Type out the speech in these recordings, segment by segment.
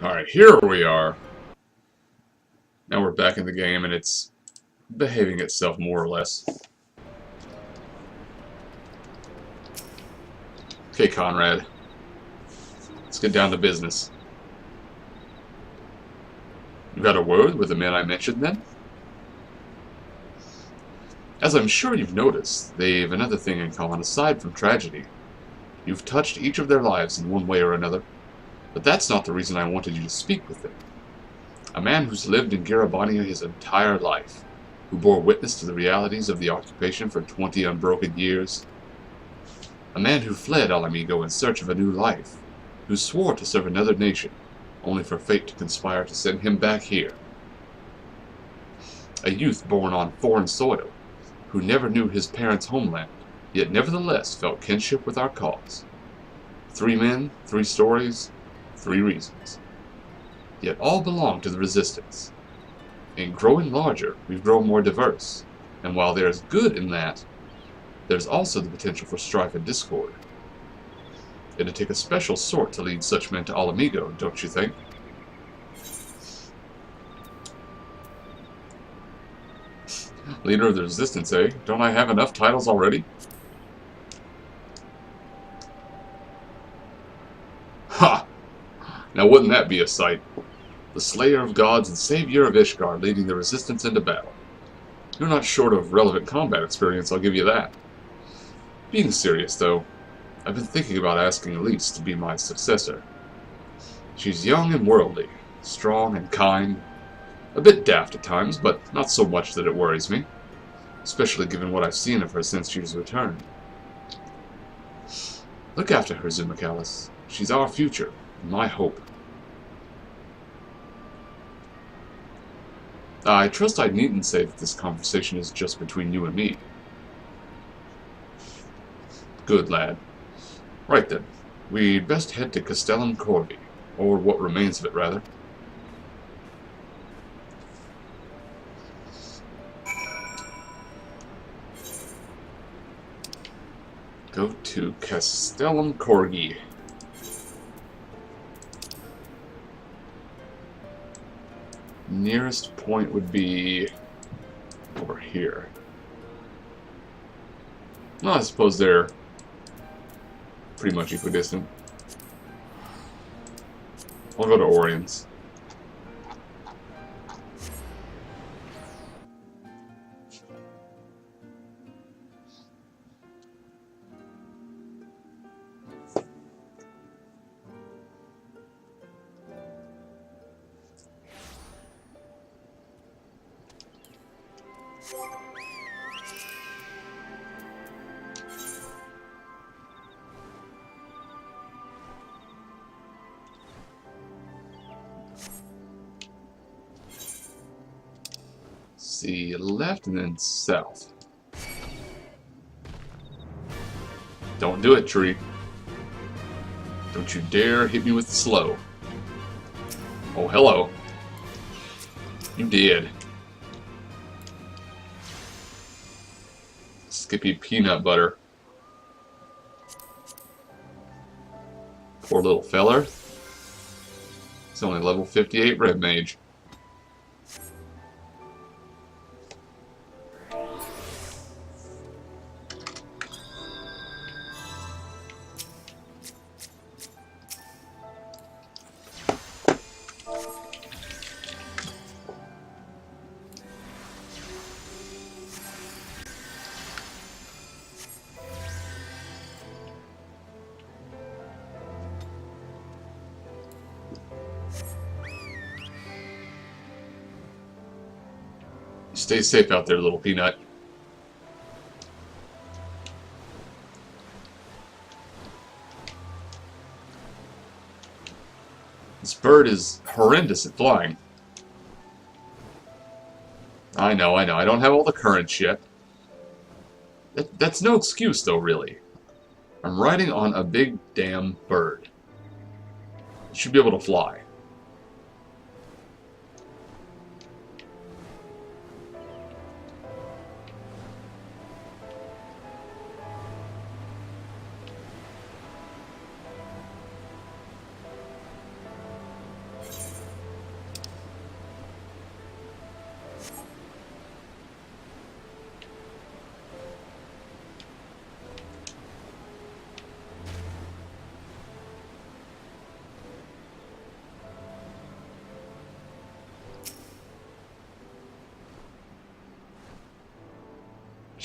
Alright, here we are. Now we're back in the game and it's behaving itself more or less. Okay, Conrad. Let's get down to business. You got a word with the men I mentioned then? As I'm sure you've noticed, they've another thing in common aside from tragedy. You've touched each of their lives in one way or another. But that's not the reason I wanted you to speak with them. A man who's lived in Garabania his entire life, who bore witness to the realities of the occupation for 20 unbroken years. A man who fled Alamigo in search of a new life, who swore to serve another nation, only for fate to conspire to send him back here. A youth born on foreign soil, who never knew his parents' homeland, yet nevertheless felt kinship with our cause. 3 men, 3 stories, 3 reasons. Yet all belong to the resistance. In growing larger, we've grown more diverse, and while there's good in that, there's also the potential for strife and discord. It'd take a special sort to lead such men to Alamigo, don't you think? Leader of the resistance, eh? Don't I have enough titles already? Ha! Now wouldn't that be a sight? The slayer of gods and savior of Ishgard leading the resistance into battle. You're not short of relevant combat experience, I'll give you that. Being serious, though, I've been thinking about asking Elise to be my successor. She's young and worldly, strong and kind, a bit daft at times, but not so much that it worries me, especially given what I've seen of her since she's returned. Look after her, Zumacalis. She's our future, and my hope. I trust I needn't say that this conversation is just between you and me. Good, lad. Right then, we'd best head to Castellum Corvi, or what remains of it, rather. Go to Castellum Corgi. Nearest point would be over here. Well, I suppose they're pretty much equidistant. I'll go to Orion's. See, left and then south. Don't do it, tree. Don't you dare hit me with the slow. Oh, hello. You did. Skippy peanut butter. Poor little feller. He's only level 58 red mage. Stay safe out there, little peanut. This bird is horrendous at flying. I know. I don't have all the currents yet. That's no excuse, though, really. I'm riding on a big damn bird. It should be able to fly.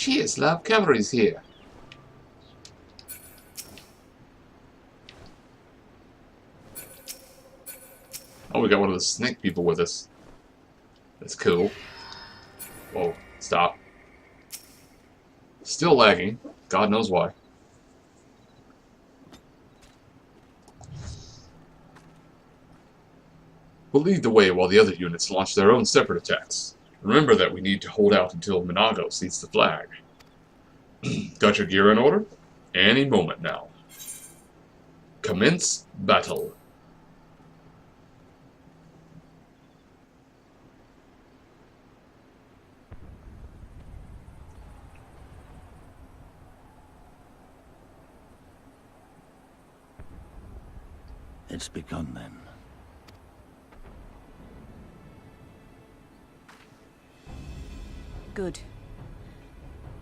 Cheers, love. Cavalry's here. Oh, we got one of the snake people with us. That's cool. Whoa, stop. Still lagging. God knows why. We'll lead the way while the other units launch their own separate attacks. Remember that we need to hold out until Minago sees the flag. Got your gear in order? Any moment now. Commence battle. It's begun then. Good.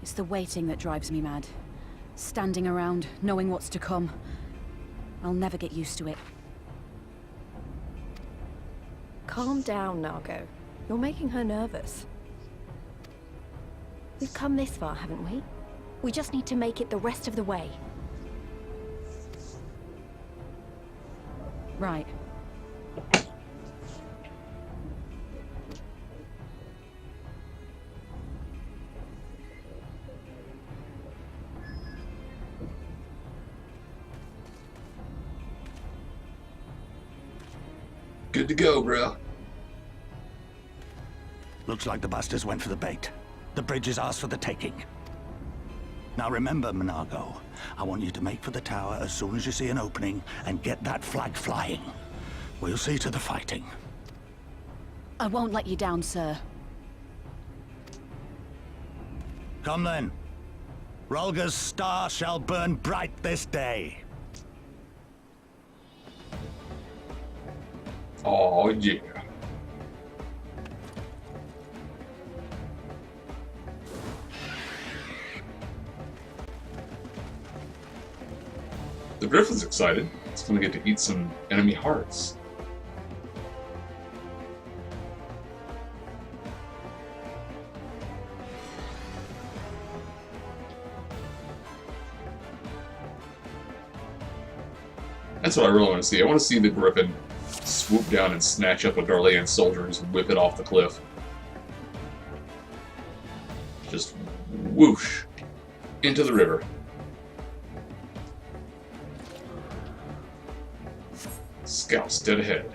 It's the waiting that drives me mad. Standing around, knowing what's to come. I'll never get used to it. Calm down, Nago. You're making her nervous. We've come this far, haven't we? We just need to make it the rest of the way. Right. Good to go, bro. Looks like the bastards went for the bait. The bridge is ours for the taking. Now remember, Minago, I want you to make for the tower as soon as you see an opening and get that flag flying. We'll see to the fighting. I won't let you down, sir. Come then. Rolga's star shall burn bright this day. Oh, yeah. The Griffin's excited. It's gonna get to eat some enemy hearts. That's what I really want to see. I want to see the Griffin swoop down and snatch up a Garlean soldier and just whip it off the cliff. Just whoosh into the river. Scouts dead ahead.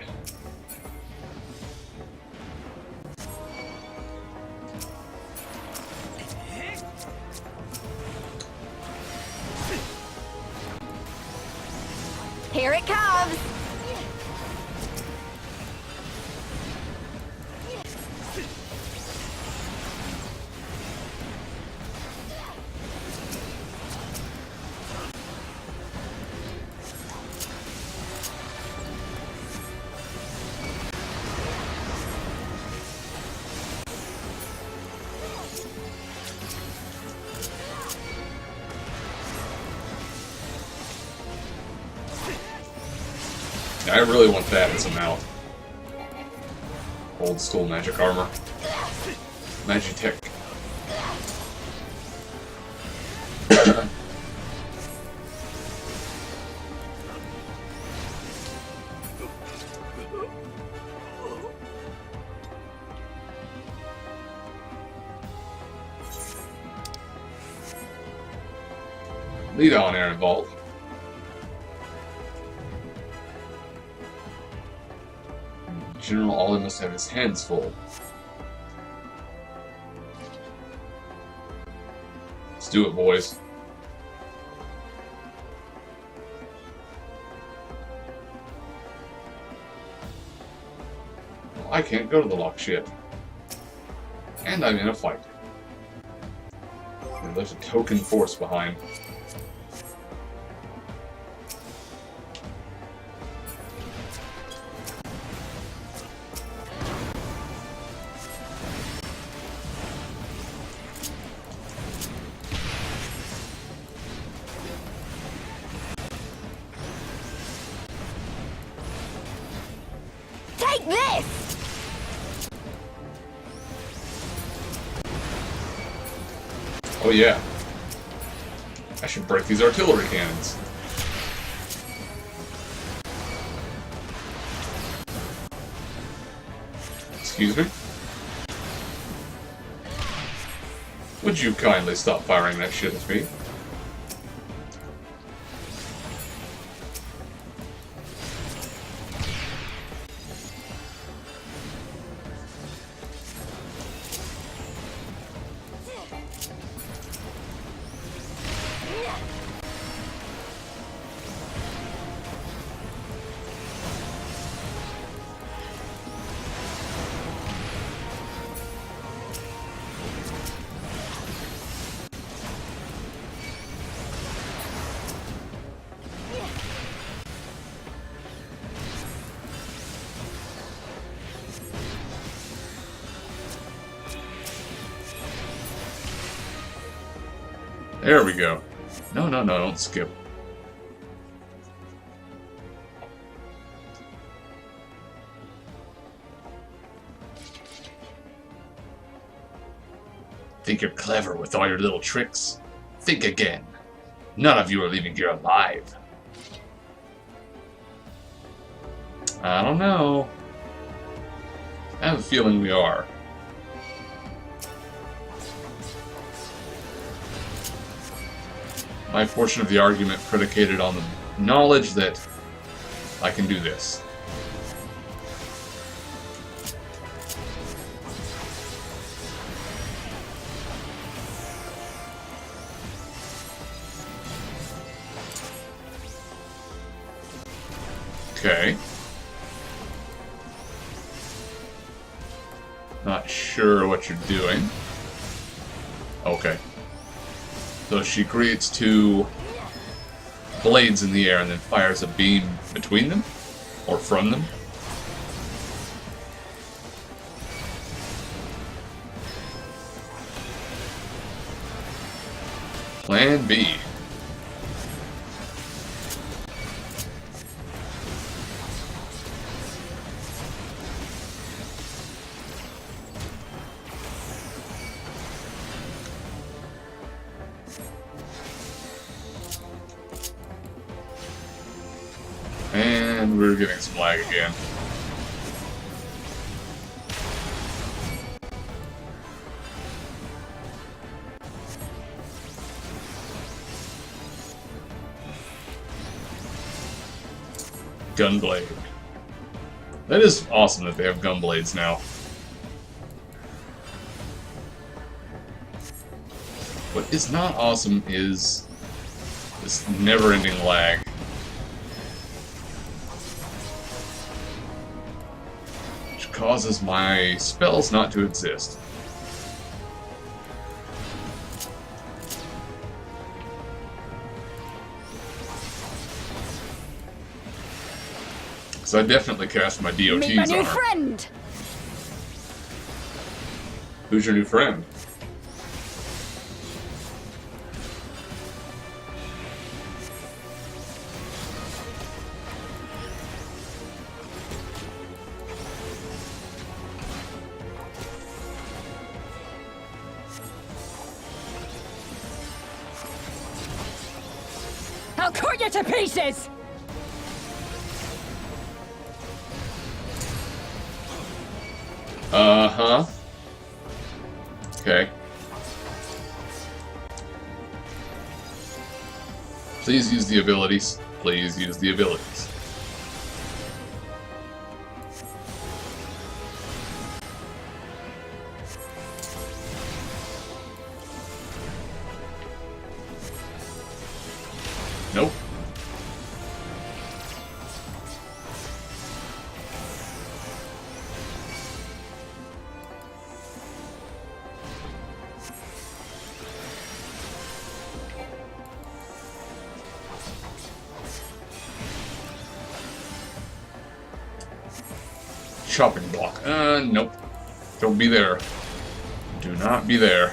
Here it comes! I really want that as a mount. Old school magic armor. Magitech. Lead on, Aaron Vault. General Ollie must have his hands full. Let's do it, boys. Well, I can't go to the lock ship. And I'm in a fight. And there's a token force behind. Take this! Oh Oh yeah. I should break these artillery cannons. Excuse me? Would you kindly stop firing that shit at me? There we go. No, don't skip. Think you're clever with all your little tricks? Think again. None of you are leaving here alive. I don't know. I have a feeling we are. My portion of the argument predicated on the knowledge that I can do this. Okay. Not sure what you're doing. Okay. So she creates two blades in the air and then fires a beam between them? Or from them? Plan B. And we're getting some lag again. Gunblade. That is awesome that they have gunblades now. What is not awesome is this never-ending lag. Causes my spells not to exist. Because I definitely cast my DOTs Meet my on new her. friend! Who's your new friend? I'll cut you to pieces! Uh-huh. Okay. Please use the abilities. Please use the abilities. Nope. Chopping block. Nope. Don't be there. Do not be there.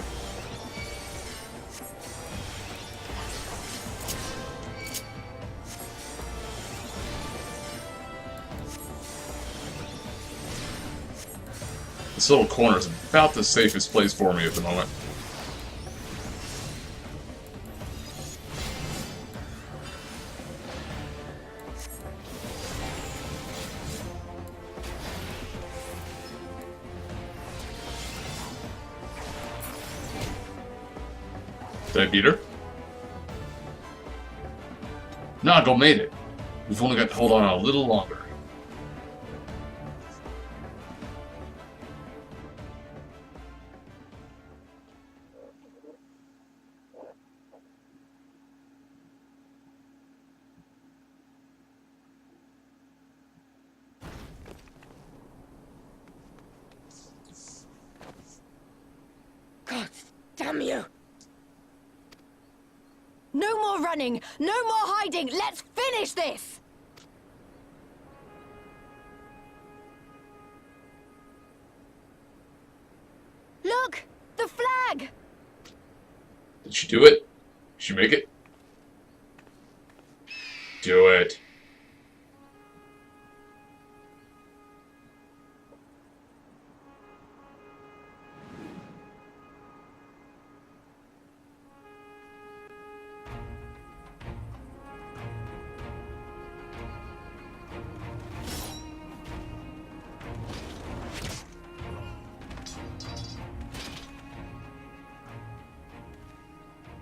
This little corner is about the safest place for me at the moment. Did I beat her? Nago made it. We've only got to hold on a little longer. God damn you! No more running! No more hiding! Let's finish this! Look! The flag! Did she do it? Did she make it? Do it.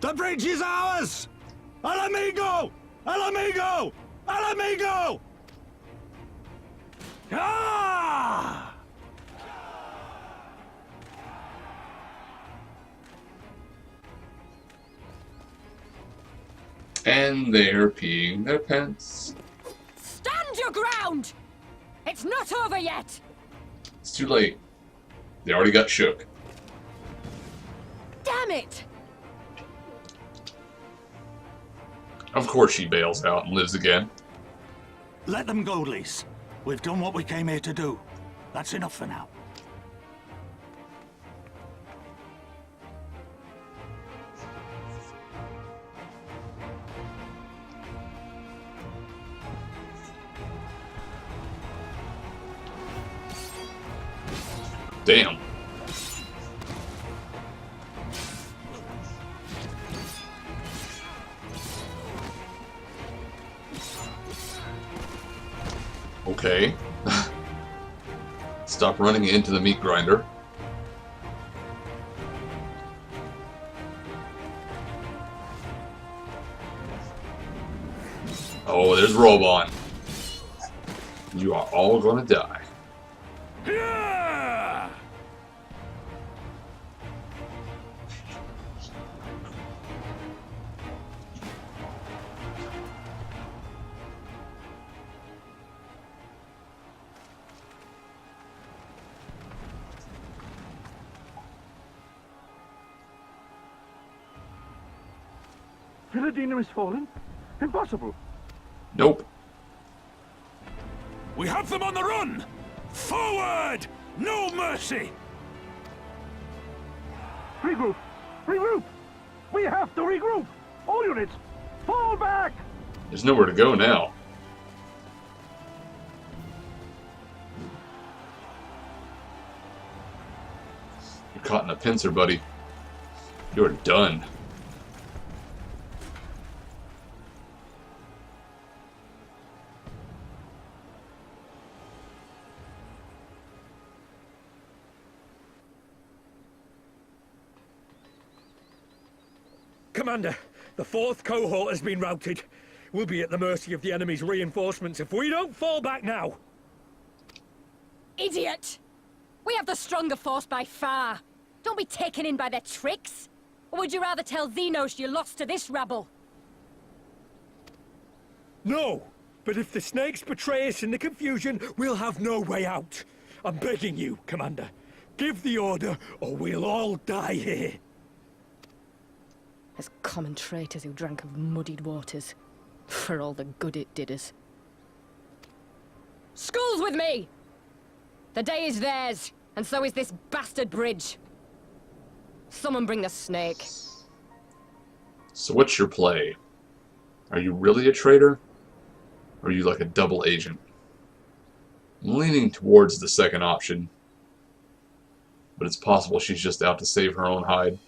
The bridge is ours! Al amigo! Al amigo! Al amigo! Ah! And they're peeing their pants. Stand your ground! It's not over yet! It's too late. They already got shook. Damn it! Of course she bails out and lives again. Let them go, Lise. We've done what we came here to do. That's enough for now. Damn. Okay. Stop running into the meat grinder. Oh, there's Robon. You are all gonna die. Yeah! Villadina is fallen? Impossible. Nope. We have them on the run! Forward! No mercy! Regroup! Regroup! We have to regroup! All units, fall back! There's nowhere to go now. You're caught in a pincer, buddy. You're done. Commander, the 4th cohort has been routed. We'll be at the mercy of the enemy's reinforcements if we don't fall back now. Idiot! We have the stronger force by far. Don't be taken in by their tricks. Or would you rather tell Xenos you lost to this rabble? No, but if the snakes betray us in the confusion, we'll have no way out. I'm begging you, Commander. Give the order, or we'll all die here. As common traitors who drank of muddied waters. For all the good it did us. Skulls with me! The day is theirs, and so is this bastard bridge. Someone bring the snake. So what's your play? Are you really a traitor? Or are you like a double agent? I'm leaning towards the second option. But it's possible she's just out to save her own hide.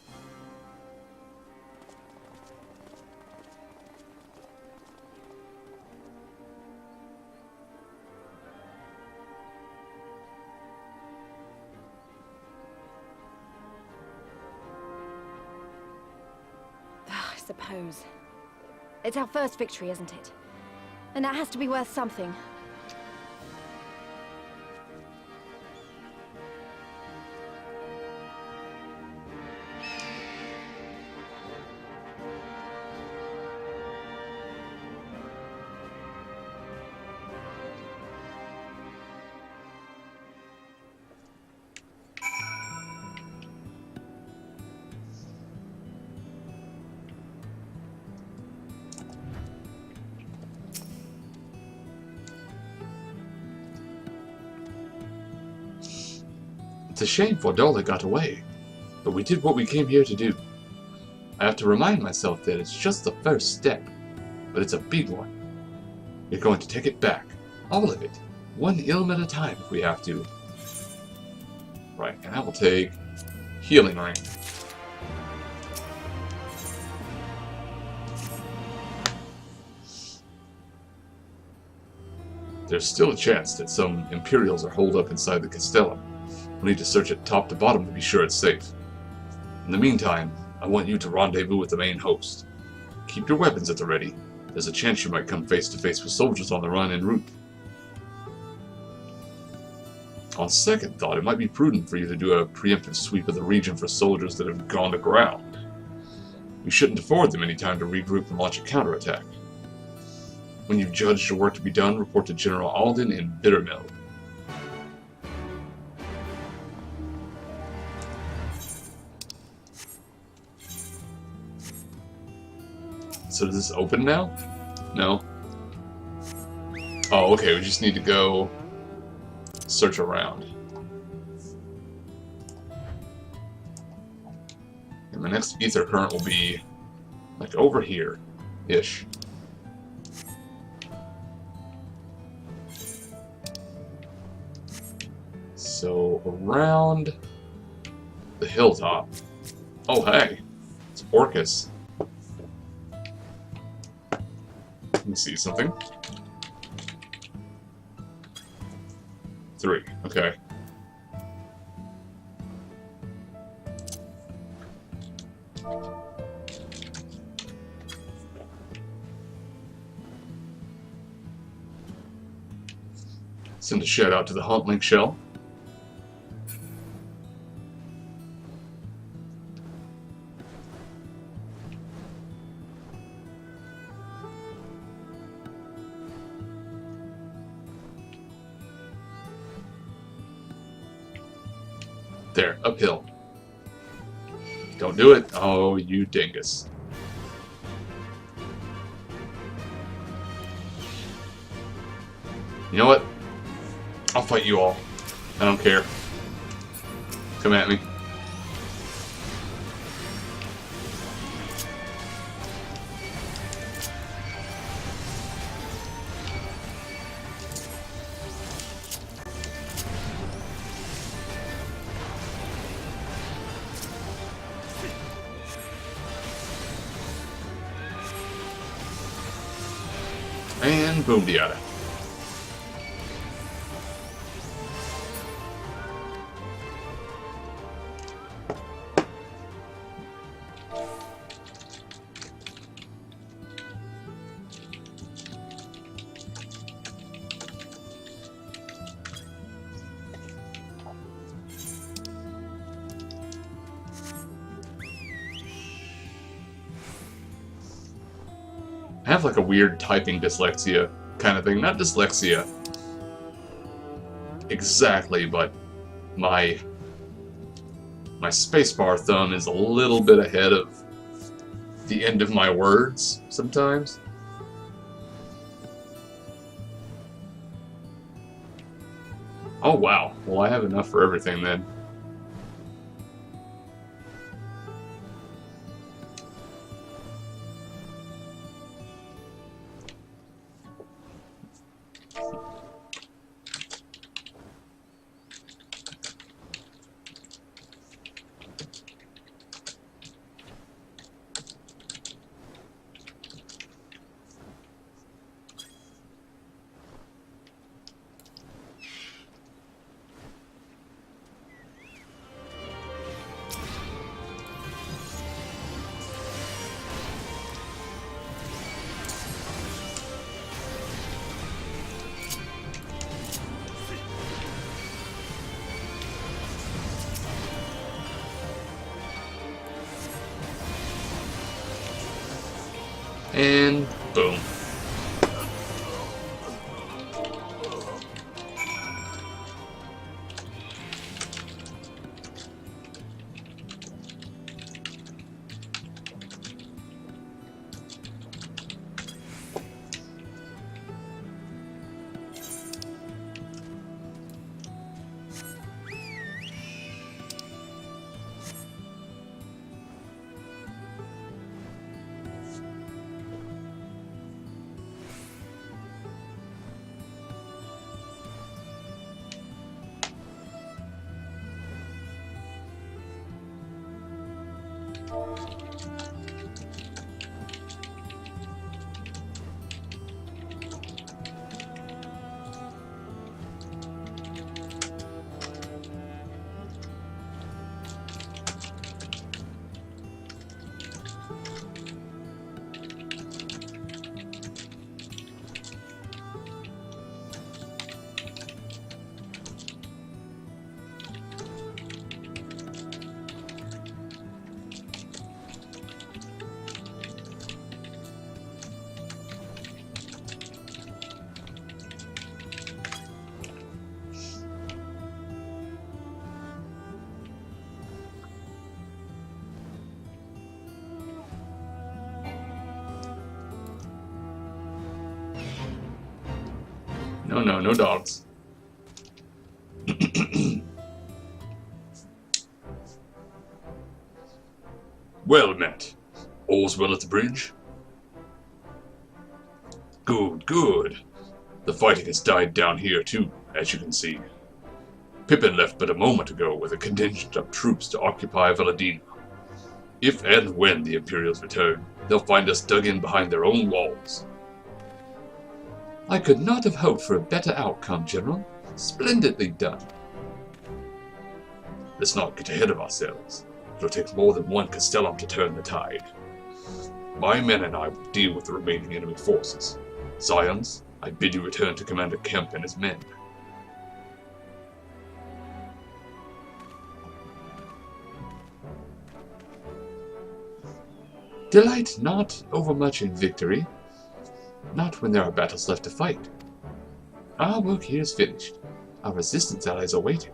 suppose. It's our first victory, isn't it? And that has to be worth something. It's a shame Fordola got away, but we did what we came here to do. I have to remind myself that it's just the first step, but it's a big one. We're going to take it back, all of it, one ilm at a time if we have to. Right, and I will take Healing Ring. There's still a chance that some Imperials are holed up inside the Castellum. We'll need to search it top to bottom to be sure it's safe. In the meantime, I want you to rendezvous with the main host. Keep your weapons at the ready. There's a chance you might come face to face with soldiers on the run en route. On second thought, it might be prudent for you to do a preemptive sweep of the region for soldiers that have gone to ground. We shouldn't afford them any time to regroup and launch a counterattack. When you've judged your work to be done, report to General Alden in Bittermill. So does this open now? No? Oh, okay, we just need to go search around. And the next ether current will be like over here-ish. So around the hilltop. Oh hey, it's Orcus. Let me see something. 3, okay. Send a shout out to the Hunt Link Shell. There, uphill. Don't do it. Oh, you dingus. You know what? I'll fight you all. I don't care. Come at me. And boom diada. I have like a weird typing dyslexia kind of thing. Not dyslexia exactly, but my spacebar thumb is a little bit ahead of the end of my words sometimes. Oh wow, well I have enough for everything then. And boom. No, no dogs. Well met. All's well at the bridge? Good, good. The fighting has died down here too, as you can see. Pippin left but a moment ago with a contingent of troops to occupy Veladina. If and when the Imperials return, they'll find us dug in behind their own walls. I could not have hoped for a better outcome, General. Splendidly done. Let's not get ahead of ourselves. It'll take more than one Castellum to turn the tide. My men and I will deal with the remaining enemy forces. Scions, I bid you return to Commander Kemp and his men. Delight not overmuch in victory. Not when there are battles left to fight. Our work here is finished. Our resistance allies are waiting.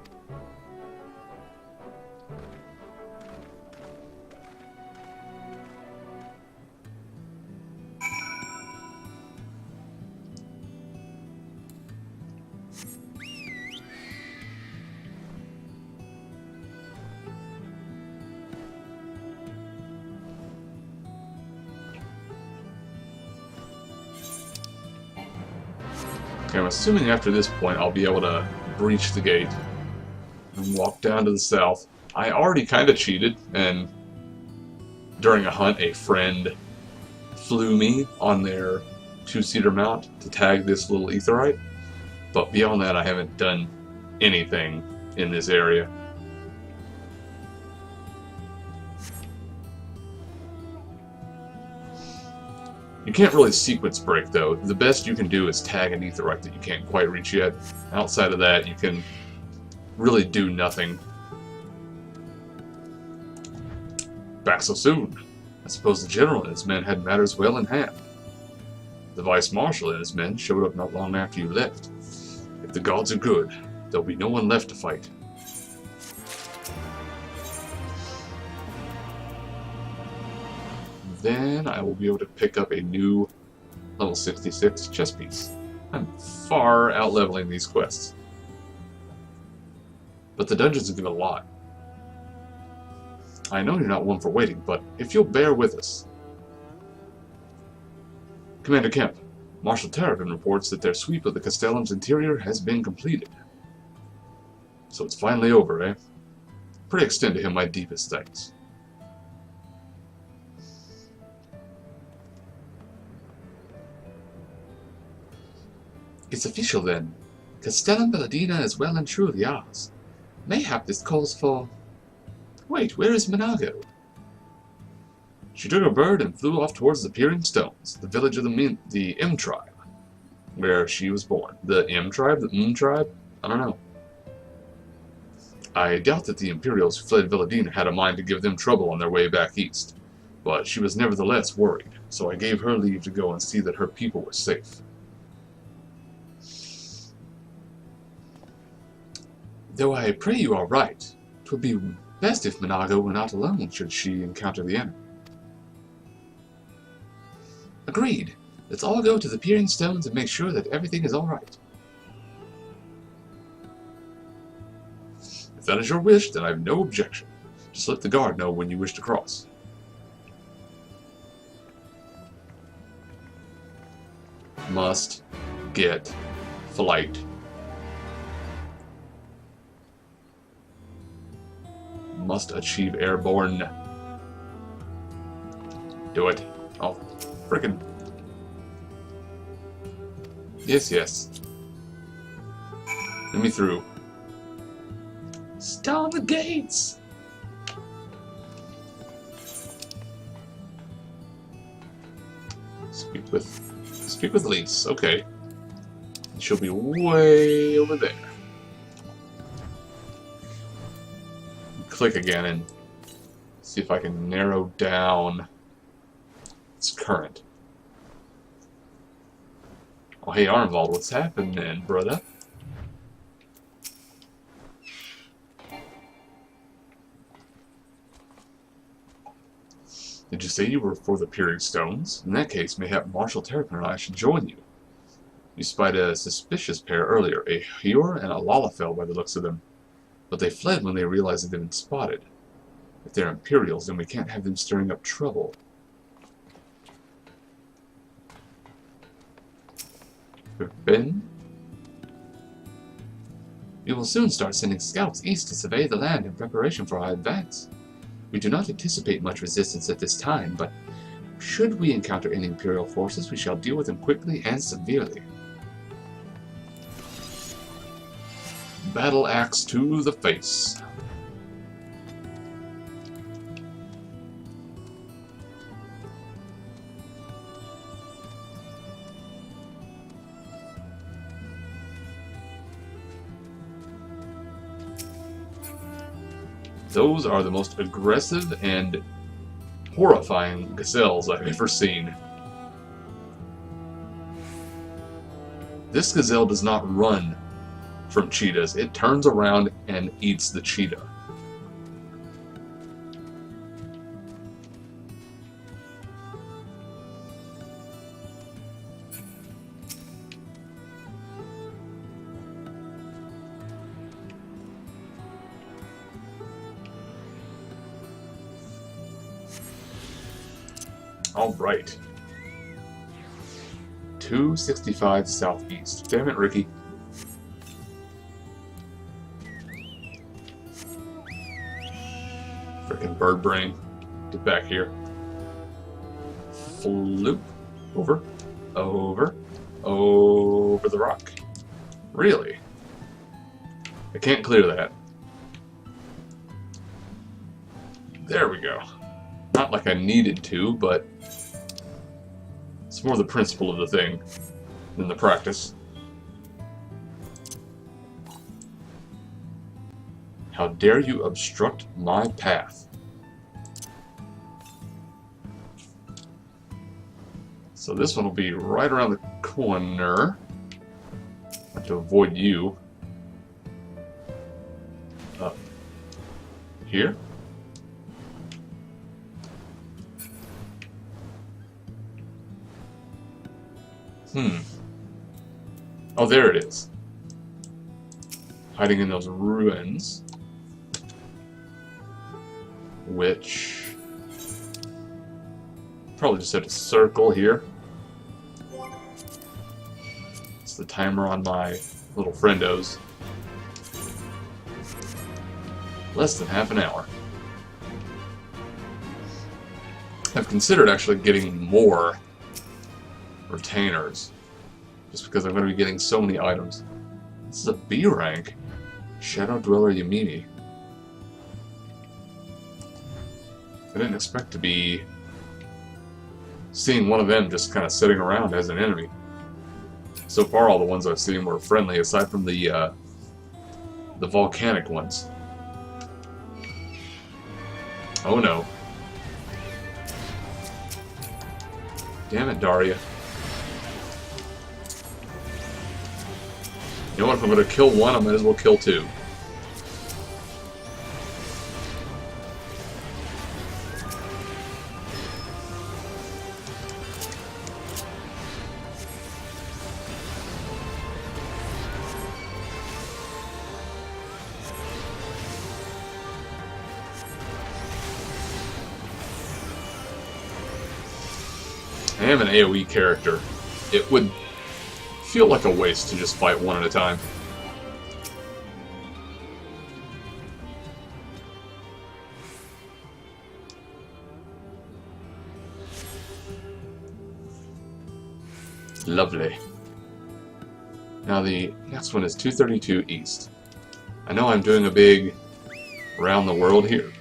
Okay, I'm assuming after this point I'll be able to breach the gate and walk down to the south. I already kind of cheated, and during a hunt a friend flew me on their two-seater mount to tag this little aetherite, but beyond that I haven't done anything in this area. You can't really sequence break, though. The best you can do is tag an aetherite that you can't quite reach yet. Outside of that, you can really do nothing. Back so soon. I suppose the General and his men had matters well in hand. The Vice Marshal and his men showed up not long after you left. If the gods are good, there'll be no one left to fight. Then I will be able to pick up a new level 66 chess piece. I'm far out-leveling these quests. But the dungeons give a lot. I know you're not one for waiting, but if you'll bear with us. Commander Kemp, Marshal Terragon reports that their sweep of the Castellum's interior has been completed. So it's finally over, eh? Pray extend to him my deepest thanks. It's official then. Castellum Veladina is well and truly ours. Mayhap this calls for... Wait, where is Minago? She took a bird and flew off towards the Peering Stones, the village of the M tribe, where she was born. The M tribe? The M tribe? I don't know. I doubt that the Imperials who fled Veladina had a mind to give them trouble on their way back east. but she was nevertheless worried, so I gave her leave to go and see that her people were safe. Though I pray you are right, 'twould be best if Minago were not alone should she encounter the enemy. Agreed. Let's all go to the Peering Stones and make sure that everything is all right. If that is your wish, then I have no objection. Just let the guard know when you wish to cross. Must get flight. Must achieve airborne. Do it. Oh, frickin'. Yes, yes. Let me through. Storm the gates! Speak with Lise. Okay. She'll be way over there. Click again and see if I can narrow down its current. Oh, hey Arnvald, what's happening, brother? Did you say you were for the Peering Stones? In that case, mayhap Marshal Terrapin and I should join you. You spied a suspicious pair earlier, a Hure and a Lalafell by the looks of them. But they fled when they realized that they'd been spotted. If they're Imperials, then we can't have them stirring up trouble. Ben? We will soon start sending scouts east to survey the land in preparation for our advance. We do not anticipate much resistance at this time, but should we encounter any Imperial forces, we shall deal with them quickly and severely. Battle axe to the face. Those are the most aggressive and horrifying gazelles I've ever seen. This gazelle does not run from cheetahs. It turns around and eats the cheetah. All right. 265 southeast. Damn it, Ricky. Frickin' bird brain. Get back here. Floop. Over. Over. Over the rock. Really? I can't clear that. There we go. Not like I needed to, but it's more the principle of the thing than the practice. How dare you obstruct my path? So this one will be right around the corner. I have to avoid you. Up here. Oh, there it is. Hiding in those ruins. Which... probably just have to circle here. It's the timer on my little friendos. Less than half an hour. I've considered actually getting more retainers, just because I'm going to be getting so many items. This is a B rank. Shadow Dweller Yamini. I didn't expect to be seeing one of them just kind of sitting around as an enemy. So far, all the ones I've seen were friendly, aside from the volcanic ones. Oh no. Damn it, Daria. You know what? If I'm going to kill one, I might as well kill two. I am an AoE character. It would feel like a waste to just fight one at a time. Lovely. Now the next one is 232 East. I know I'm doing a big around the world here,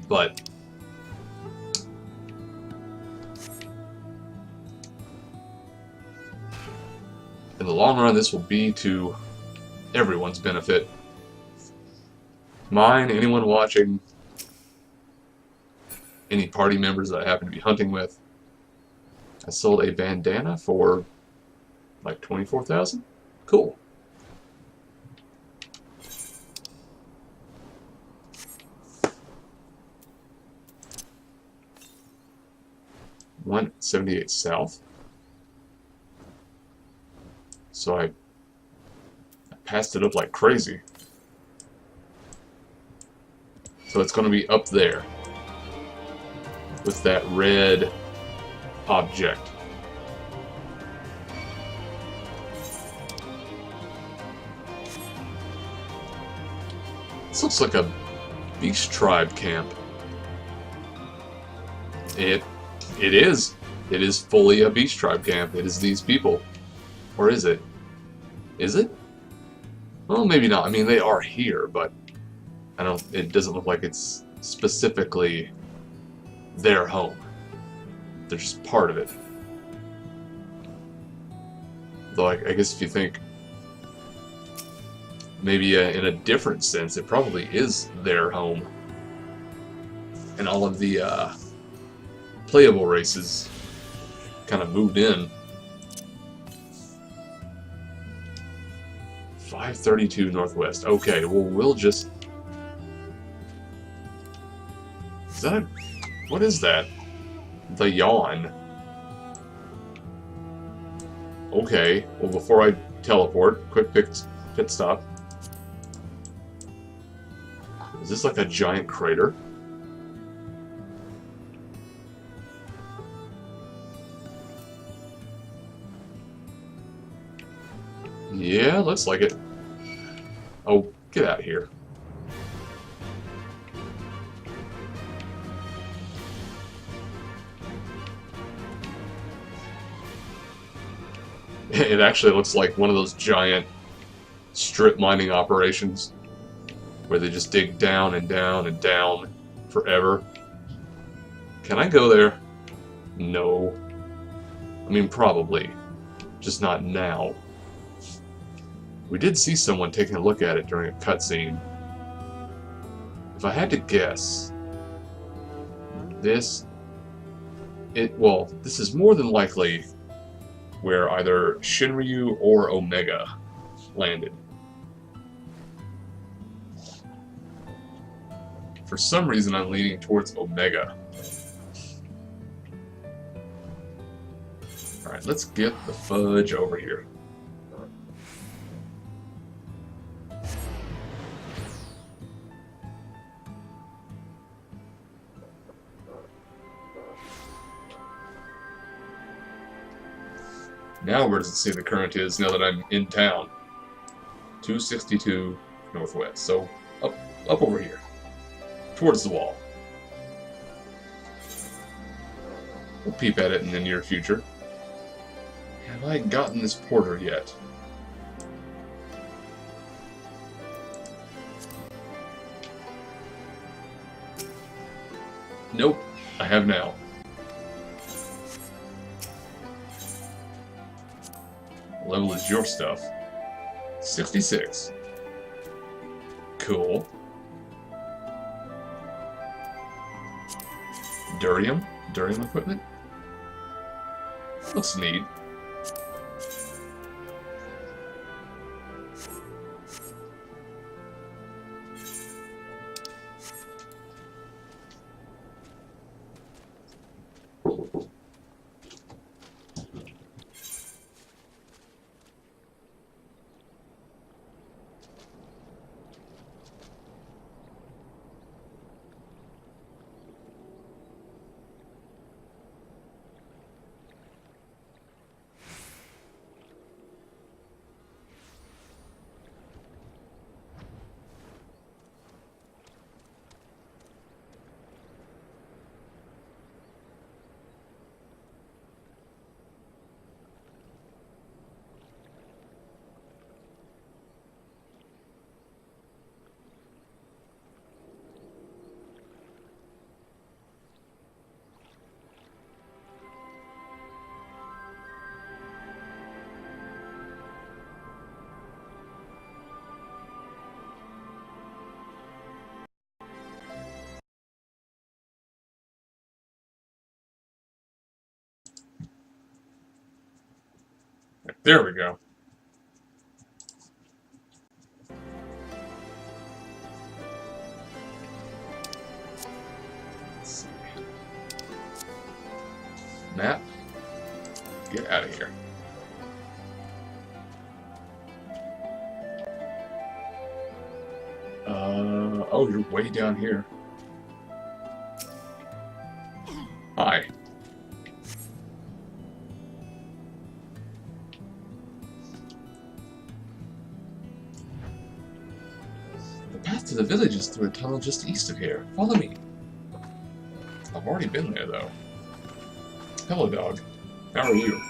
but in the long run, this will be to everyone's benefit. Mine, anyone watching, any party members that I happen to be hunting with. I sold a bandana for like 24,000. Cool. $178 south. So I passed it up like crazy. So it's going to be up there with that red object. This looks like a beast tribe camp. It is. It is fully a beast tribe camp. It is these people. Or is it? Is it? Well, maybe not. I mean, they are here, but it doesn't look like it's specifically their home. They're just part of it. Though I guess if you think maybe in a different sense, it probably is their home. And all of the playable races kind of moved in. 532 Northwest. Okay, well, we'll just... Is that what is that? The yawn. Okay, well, before I teleport, quick pit stop. Is this like a giant crater? Yeah, looks like it. Oh, get out of here. It actually looks like one of those giant strip mining operations where they just dig down and down and down forever. Can I go there? No. I mean, probably. Just not now. We did see someone taking a look at it during a cutscene. If I had to guess, this is more than likely where either Shinryu or Omega landed. For some reason, I'm leaning towards Omega. Alright, let's get the fudge over here. Now where does it say the current is now that I'm in town? 262 Northwest. So up over here. Towards the wall. We'll peep at it in the near future. Have I gotten this porter yet? Nope, I have now. What level is your stuff? 66. Cool. Durium equipment. Looks neat. There we go. Let's see. Map. Get out of here. Oh, you're way down here. Hi. The path to the village is through a tunnel just east of here. Follow me. I've already been there, though. Hello, dog. How are you?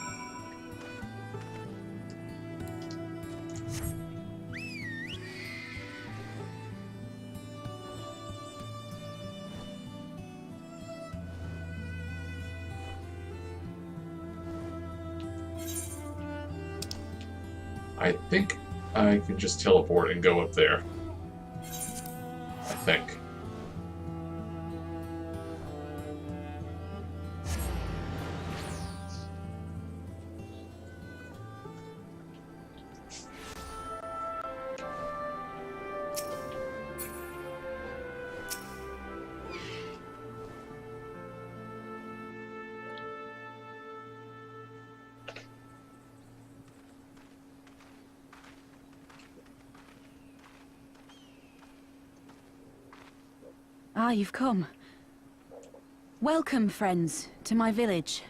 I think I can just teleport and go up there. I think. Ah, you've come. Welcome, friends, to my village.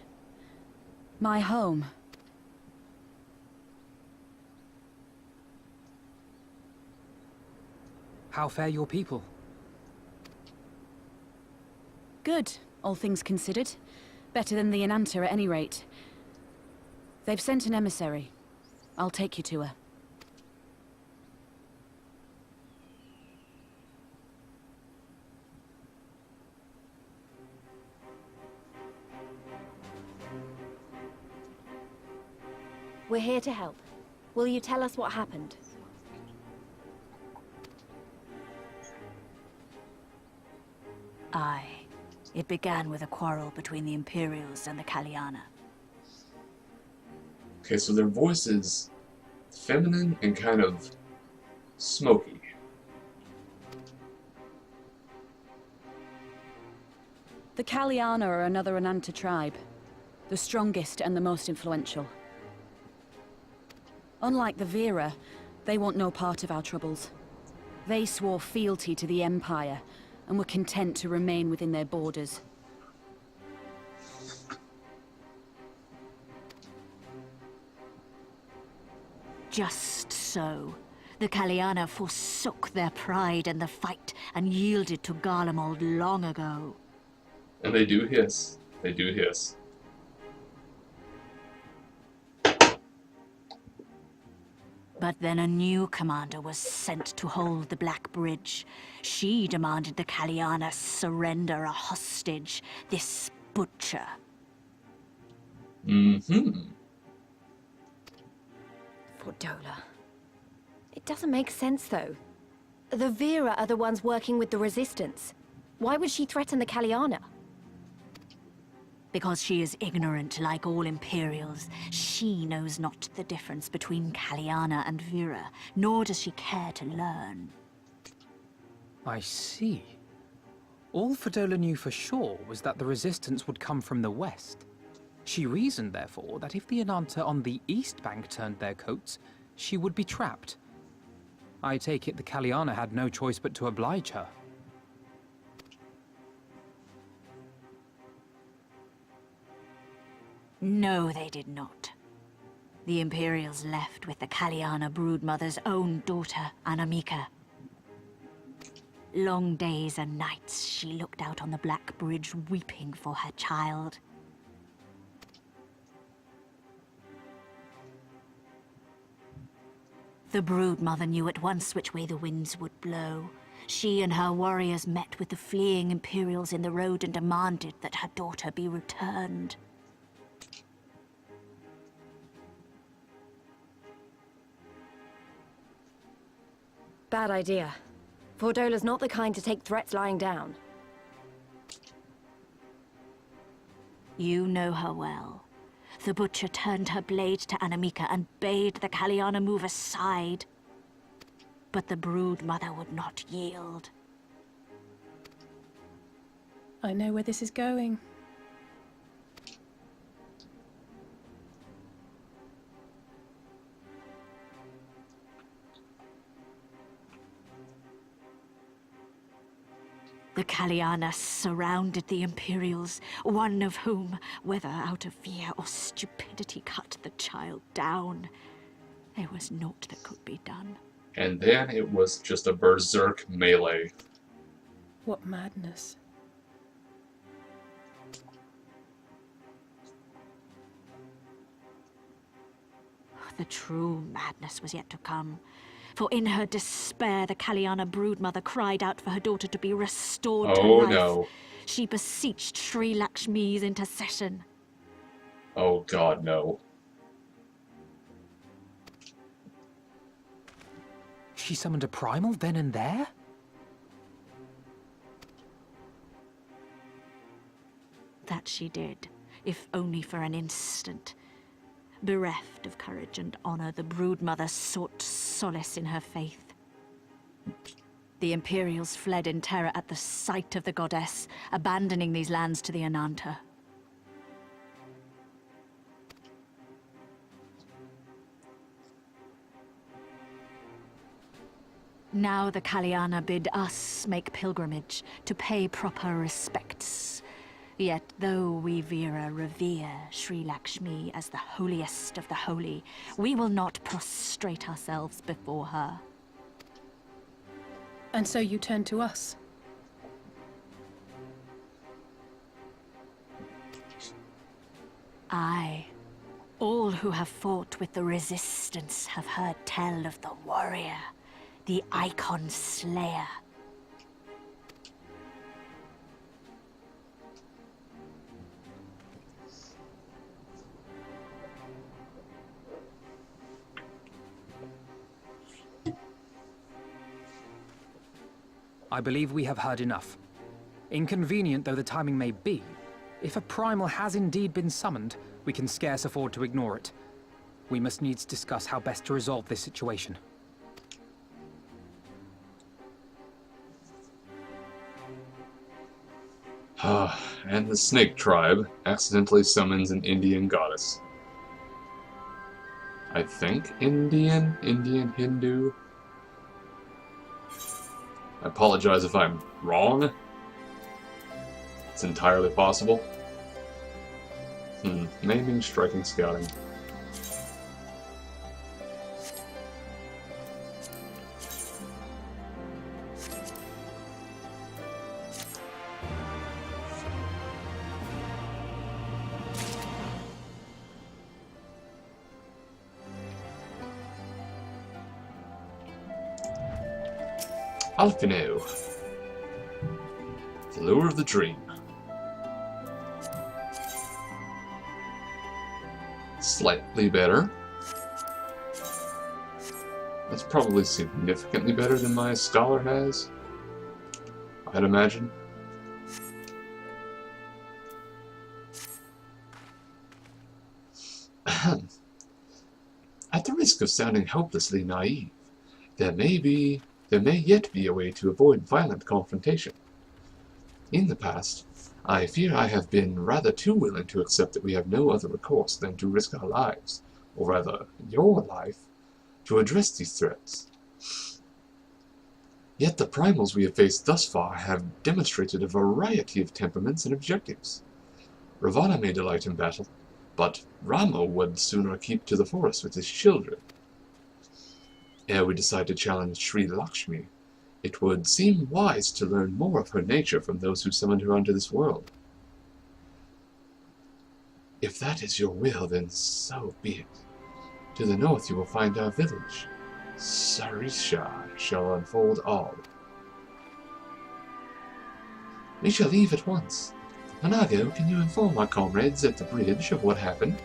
My home. How fare your people? Good, all things considered. Better than the Inanta at any rate. They've sent an emissary. I'll take you to her. We're here to help. Will you tell us what happened? Aye. It began with a quarrel between the Imperials and the Kaliana. Okay, so their voice is feminine and kind of smoky. The Kaliana are another Inanta tribe. The strongest and the most influential. Unlike the Vera, they want no part of our troubles. They swore fealty to the Empire, and were content to remain within their borders. Just so. The Kaliana forsook their pride in the fight and yielded to Garlemald long ago. And they do hiss. They do hiss. But then a new commander was sent to hold the Black Bridge. She demanded the Kaliana surrender a hostage, this butcher. Mm-hmm. Fordola. It doesn't make sense, though. The Vera are the ones working with the Resistance. Why would she threaten the Kaliana? Because she is ignorant like all Imperials, she knows not the difference between Kaliana and Vera, nor does she care to learn. I see. All Fedola knew for sure was that the resistance would come from the west. She reasoned, therefore, that if the Ananta on the east bank turned their coats, she would be trapped. I take it the Kaliana had no choice but to oblige her. No, they did not. The Imperials left with the Kaliana broodmother's own daughter, Anamika. Long days and nights she looked out on the Black Bridge weeping for her child. The broodmother knew at once which way the winds would blow. She and her warriors met with the fleeing Imperials in the road and demanded that her daughter be returned. Bad idea. Fordola's not the kind to take threats lying down. You know her well. The butcher turned her blade to Anamika and bade the Kaliana move aside. But the broodmother would not yield. I know where this is going. The Kaliana surrounded the Imperials, one of whom, whether out of fear or stupidity, cut the child down. There was naught that could be done. And then it was just a berserk melee. What madness. The true madness was yet to come. For in her despair, the Kaliana broodmother cried out for her daughter to be restored to life. No. She beseeched Sri Lakshmi's intercession. Oh god, no. She summoned a primal then and there? That she did, if only for an instant. Bereft of courage and honor, the broodmother sought solace in her faith. The Imperials fled in terror at the sight of the goddess, abandoning these lands to the Ananta. Now the Kaliana bid us make pilgrimage to pay proper respects. Yet though we Vera revere Sri Lakshmi as the holiest of the holy, we will not prostrate ourselves before her. And so you turn to us. Aye. All who have fought with the resistance have heard tell of the warrior, the Icon Slayer. I believe we have heard enough. Inconvenient though the timing may be, if a primal has indeed been summoned, we can scarce afford to ignore it. We must needs discuss how best to resolve this situation. And the snake tribe accidentally summons an Indian goddess. I think Indian, Hindu. I apologize if I'm wrong. It's entirely possible. Naming, striking, scouting. Alfino. The Lure of the Dream. Slightly better. That's probably significantly better than my Scholar has, I'd imagine. risk of sounding hopelessly naive. There may yet be a way to avoid violent confrontation. In the past, I fear I have been rather too willing to accept that we have no other recourse than to risk our lives, or rather, your life, to address these threats. Yet the primals we have faced thus far have demonstrated a variety of temperaments and objectives. Ravana may delight in battle, but Rama would sooner keep to the forest with his children. Ere we decide to challenge Sri Lakshmi, it would seem wise to learn more of her nature from those who summoned her onto this world. If that is your will, then so be it. To the north you will find our village. Sarisha shall unfold all. We shall leave at once. Manago, can you inform our comrades at the bridge of what happened?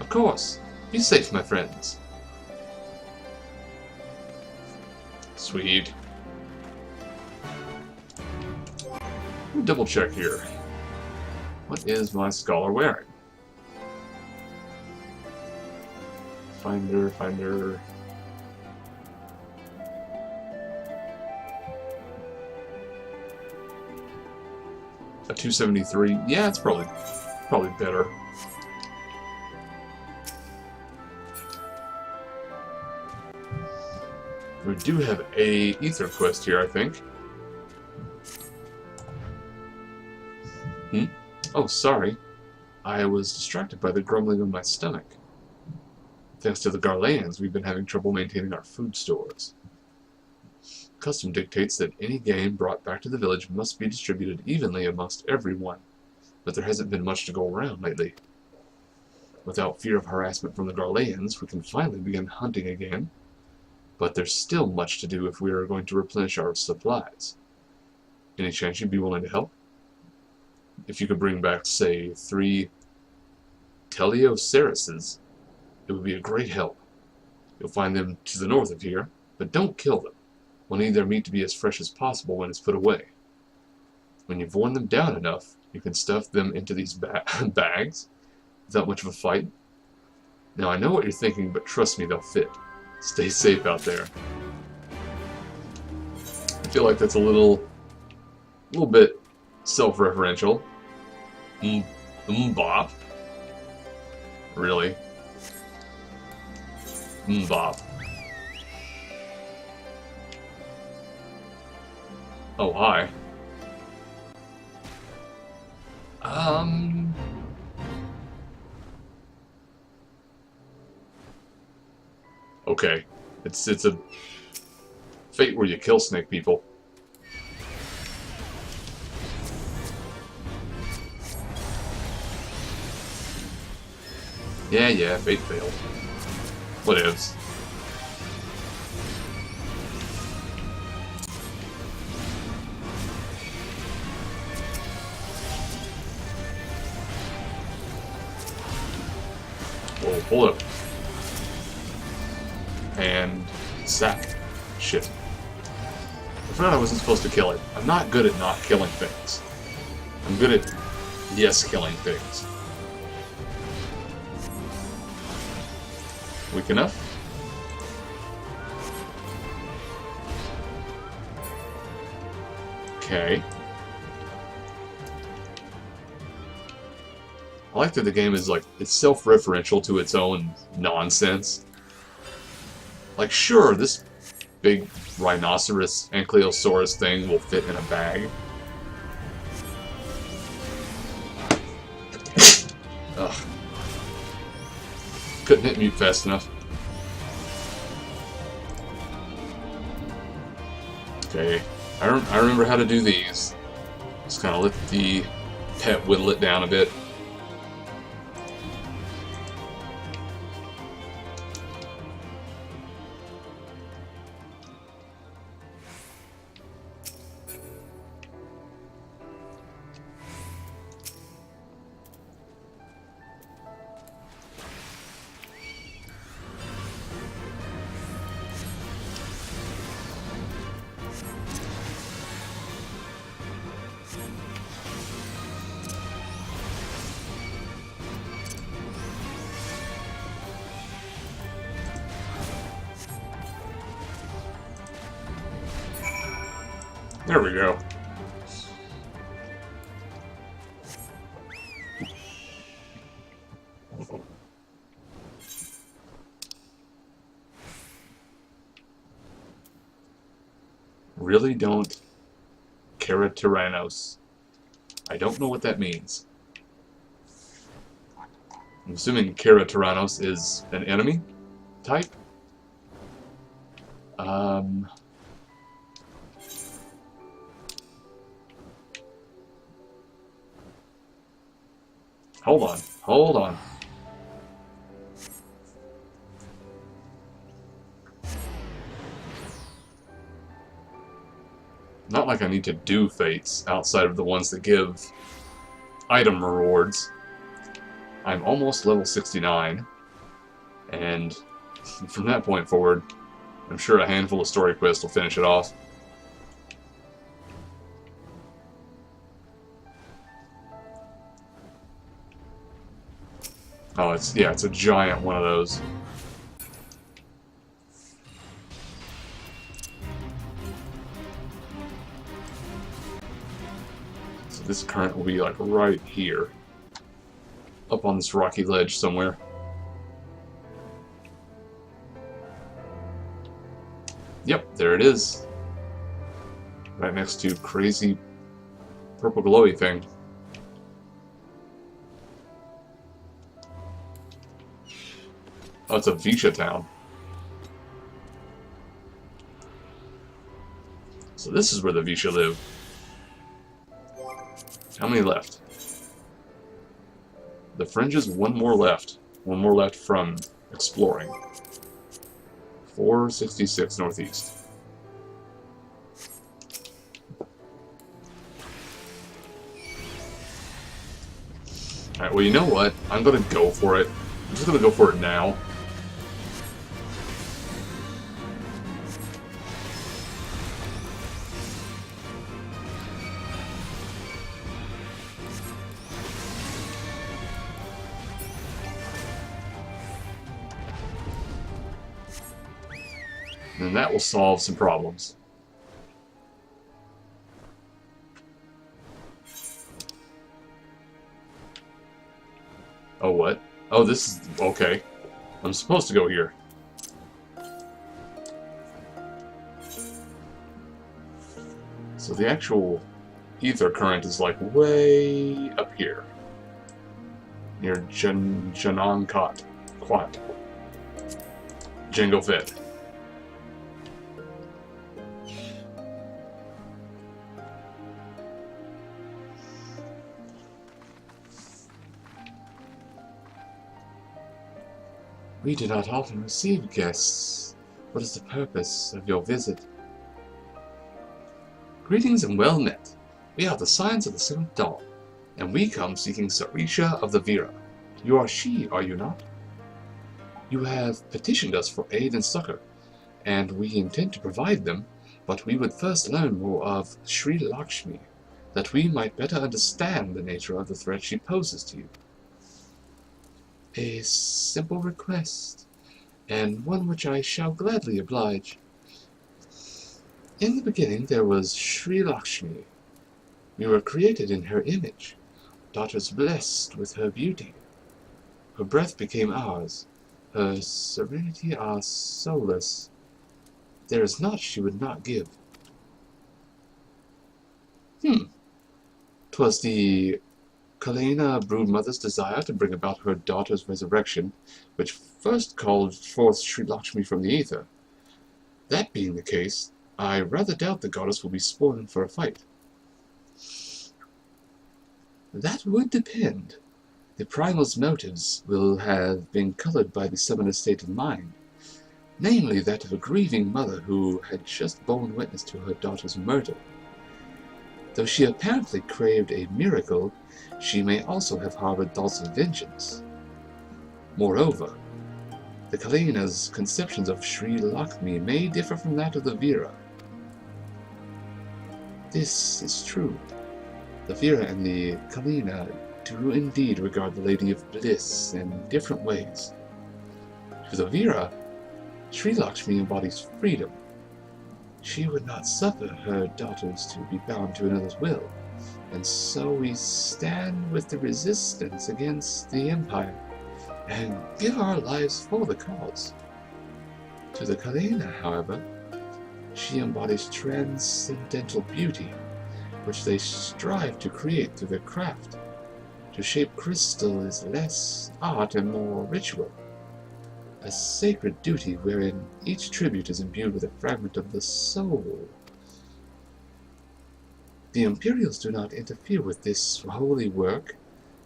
Of course. Be safe, my friends. Sweet. Double check here. What is my scholar wearing? Finder. A 273. Yeah, it's probably better. We do have a ether quest here, I think. Oh, sorry. I was distracted by the grumbling of my stomach. Thanks to the Garleans, we've been having trouble maintaining our food stores. Custom dictates that any game brought back to the village must be distributed evenly amongst everyone, but there hasn't been much to go around lately. Without fear of harassment from the Garleans, we can finally begin hunting again, but there's still much to do if we are going to replenish our supplies. Any chance you'd be willing to help? If you could bring back, say, 3 Teleocerises, it would be a great help. You'll find them to the north of here, but don't kill them. We'll need their meat to be as fresh as possible when it's put away. When you've worn them down enough, you can stuff them into these bags without much of a fight. Now, I know what you're thinking, but trust me, they'll fit. Stay safe out there. I feel like that's a little bit self-referential. Bop. Really? Bop. Oh, hi. Okay. It's a fate where you kill snake people. Yeah, fate failed. Whatevs. Whoa, hold up. And sack. Shit. I forgot I wasn't supposed to kill it. I'm not good at not killing things. I'm good at yes killing things. Weak enough? Okay. I like that the game is like, it's self-referential to its own nonsense. Like, sure, this big rhinoceros ankylosaurus thing will fit in a bag. Ugh. Couldn't hit mute fast enough. Okay, I remember how to do these. Just kind of let the pet whittle it down a bit. There we go. Really don't Kara Tyrannos. I don't know what that means. I'm assuming Kara Tyrannos is an enemy type. Hold on. Not like I need to do fates outside of the ones that give item rewards. I'm almost level 69, and from that point forward, I'm sure a handful of story quests will finish it off. Oh, it's a giant one of those. So this current will be like right here, up on this rocky ledge somewhere. Yep, there it is. Right next to crazy purple glowy thing. Oh, it's a Visha town. So this is where the Visha live. How many left? The fringes, one more left. One more left from exploring. 466 northeast. Alright, well, you know what? I'm gonna go for it. I'm just gonna go for it now. And that will solve some problems. Oh, what? Oh, this is... okay. I'm supposed to go here. So the actual ether current is like way up here. Near Janong Quat. Jango Fett. We do not often receive guests. What is the purpose of your visit? Greetings and well met. We are the Scions of the Seventh Dawn, and we come seeking Sarisha of the Vira. You are she, are you not? You have petitioned us for aid and succor, and we intend to provide them, but we would first learn more of Sri Lakshmi, that we might better understand the nature of the threat she poses to you. A simple request, and one which I shall gladly oblige. In the beginning there was Sri Lakshmi. We were created in her image, daughters blessed with her beauty. Her breath became ours, her serenity our solace. There is naught she would not give. 'Twas the Kalena broodmother's desire to bring about her daughter's resurrection, which first called forth Sri Lakshmi from the ether. That being the case, I rather doubt the goddess will be spoiling for a fight. That would depend. The primal's motives will have been colored by the summoner's state of mind, namely that of a grieving mother who had just borne witness to her daughter's murder. Though she apparently craved a miracle, she may also have harbored thoughts of vengeance. Moreover, the Kalena's conceptions of Sri Lakshmi may differ from that of the Vira. This is true. The Vira and the Kalena do indeed regard the Lady of Bliss in different ways. To the Vira, Sri Lakshmi embodies freedom, She would not suffer her daughters to be bound to another's will, and so we stand with the resistance against the Empire, and give our lives for the cause. To the Kalena, however, she embodies transcendental beauty, which they strive to create through their craft. To shape crystal is less art and more ritual, a sacred duty wherein each tribute is imbued with a fragment of the soul. The Imperials do not interfere with this holy work,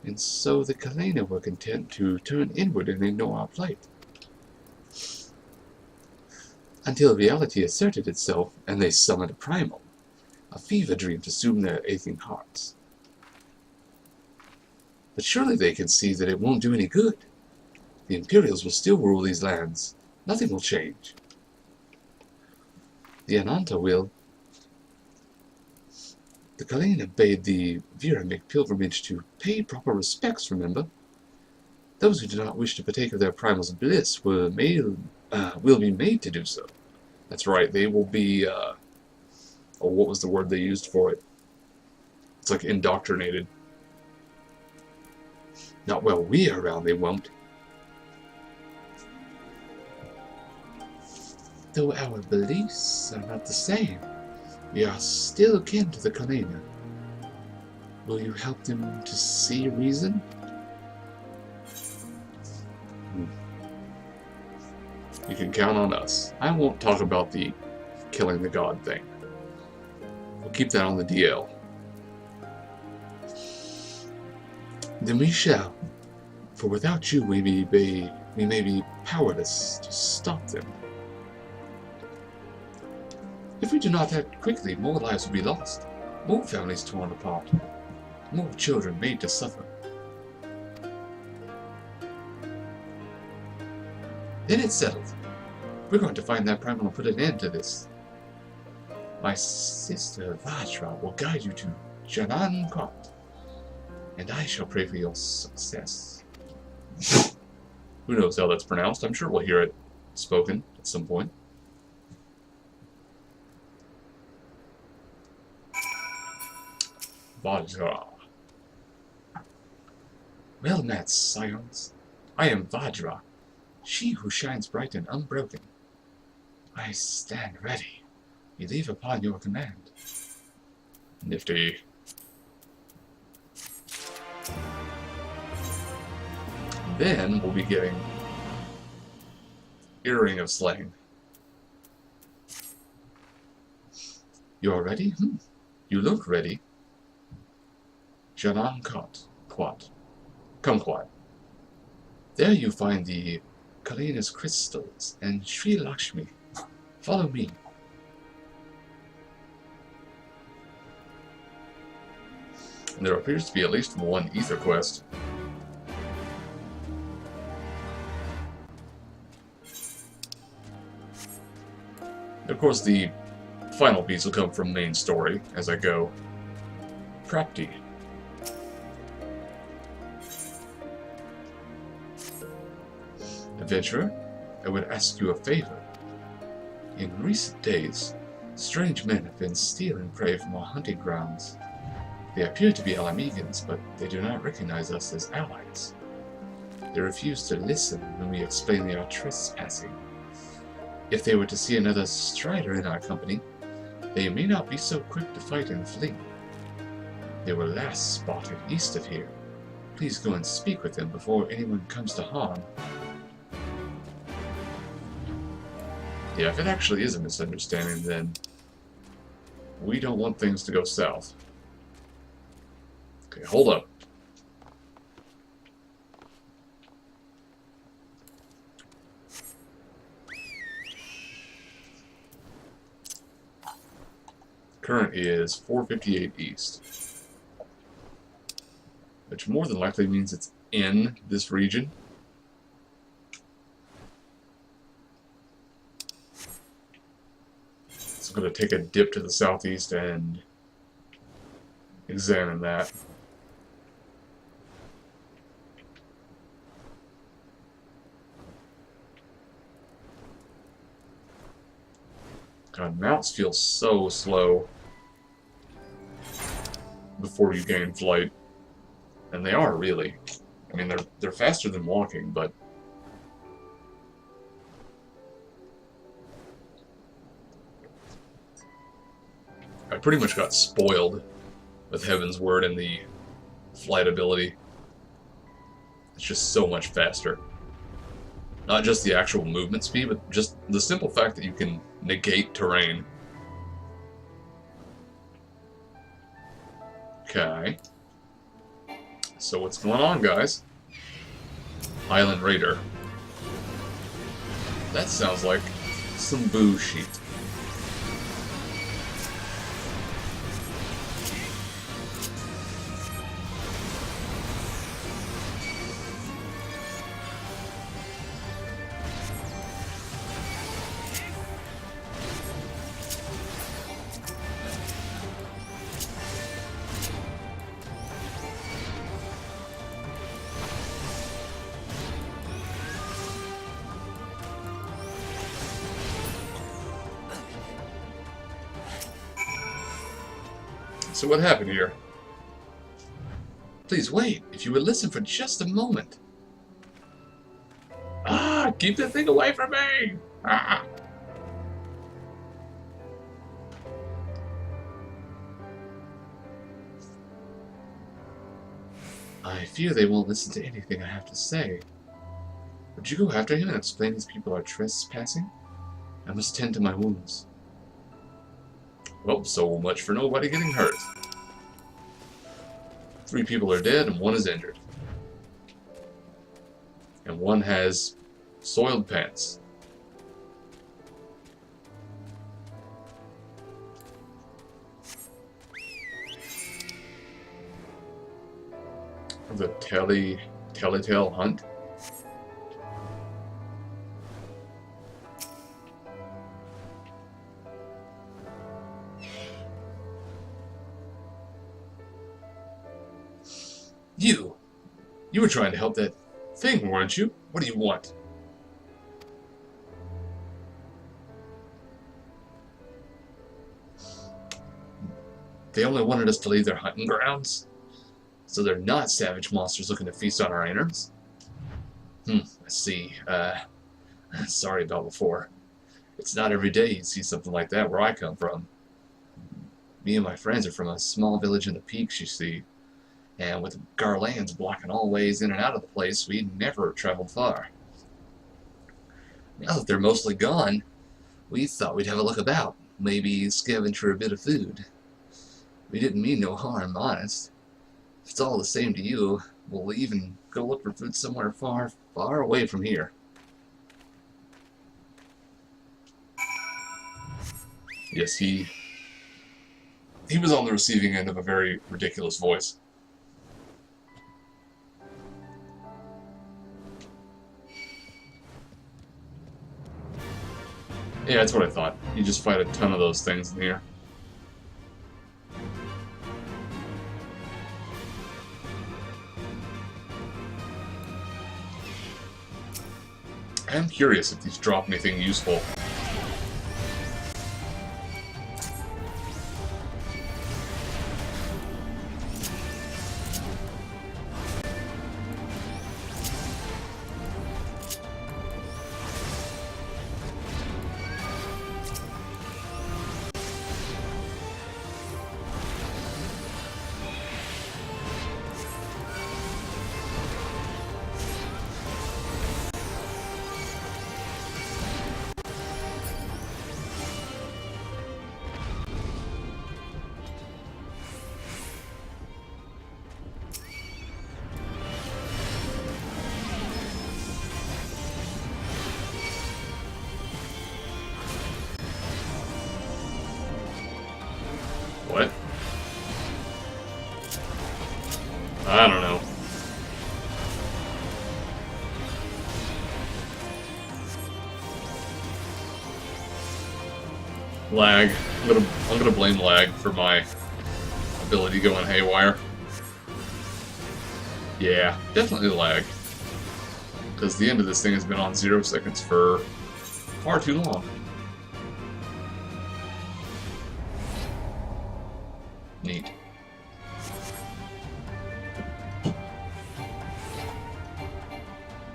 and so the Kalena were content to turn inward and ignore our plight. Until reality asserted itself, and they summoned a primal, a fever dream to soothe their aching hearts. But surely they can see that it won't do any good. The Imperials will still rule these lands. Nothing will change. The Ananta will. The Kalena bade the Vera make pilgrimage to pay proper respects, remember? Those who do not wish to partake of their primal's bliss will be made to do so. That's right, they will be, what was the word they used for it? It's like indoctrinated. Not while we are around, they won't. Though our beliefs are not the same, we are still kin to the Kalena. Will you help them to see reason? You can count on us. I won't talk about the killing the god thing. We'll keep that on the DL. Then we shall. For without you, we may be powerless to stop them. If we do not act quickly, more lives will be lost, more families torn apart, more children made to suffer. Then it's settled. We're going to find that primal and put an end to this. My sister Vajra will guide you to Janan Kot, and I shall pray for your success. Who knows how that's pronounced? I'm sure we'll hear it spoken at some point. Vajra. Well met, scions. I am Vajra, she who shines bright and unbroken. I stand ready. We leave upon your command. Nifty. Then we'll be getting Earring of Slaying. You're ready? You look ready. Janan Kot, Quat. Kumquat. There you find the Kalena's crystals and Sri Lakshmi. Follow me. And there appears to be at least one ether quest. Of course, the final piece will come from main story as I go. Prapti. Adventurer, I would ask you a favor. In recent days, strange men have been stealing prey from our hunting grounds. They appear to be Alamegans, but they do not recognize us as allies. They refuse to listen when we explain they are trespassing. If they were to see another strider in our company, they may not be so quick to fight and flee. They were last spotted east of here. Please go and speak with them before anyone comes to harm. Yeah, if it actually is a misunderstanding, then we don't want things to go south. Okay, hold up. Current is 458 east, which more than likely means it's in this region. So I'm going to take a dip to the southeast and examine that. God, mounts feel so slow before you gain flight. And they are, really. I mean, they're faster than walking, but... I pretty much got spoiled with Heaven's Word and the flight ability. It's just so much faster. Not just the actual movement speed, but just the simple fact that you can negate terrain. Okay. So what's going on, guys? Island Raider. That sounds like some bullshit. So what happened here? Please wait, if you would listen for just a moment. Ah, keep that thing away from me! Ah. I fear they won't listen to anything I have to say. Would you go after him and explain these people are trespassing? I must tend to my wounds. Well, so much for nobody getting hurt. 3 people are dead and 1 is injured. And 1 has soiled pants. The Telltale Hunt. You were trying to help that thing, weren't you? What do you want? They only wanted us to leave their hunting grounds? So they're not savage monsters looking to feast on our innards? I see. Sorry about before. It's not every day you'd see something like that where I come from. Me and my friends are from a small village in the peaks, you see. And with Garleans blocking all ways in and out of the place, we never traveled far. Now that they're mostly gone, we thought we'd have a look about. Maybe scavenge for a bit of food. We didn't mean no harm, honest. If it's all the same to you, we'll leave and go look for food somewhere far, far away from here. Yes, he was on the receiving end of a very ridiculous voice. Yeah, that's what I thought. You just fight a ton of those things in here. I am curious if these drop anything useful. What? I don't know. Lag. I'm gonna blame lag for my ability going haywire. Yeah, definitely lag. Because the end of this thing has been on 0 seconds for far too long. Neat.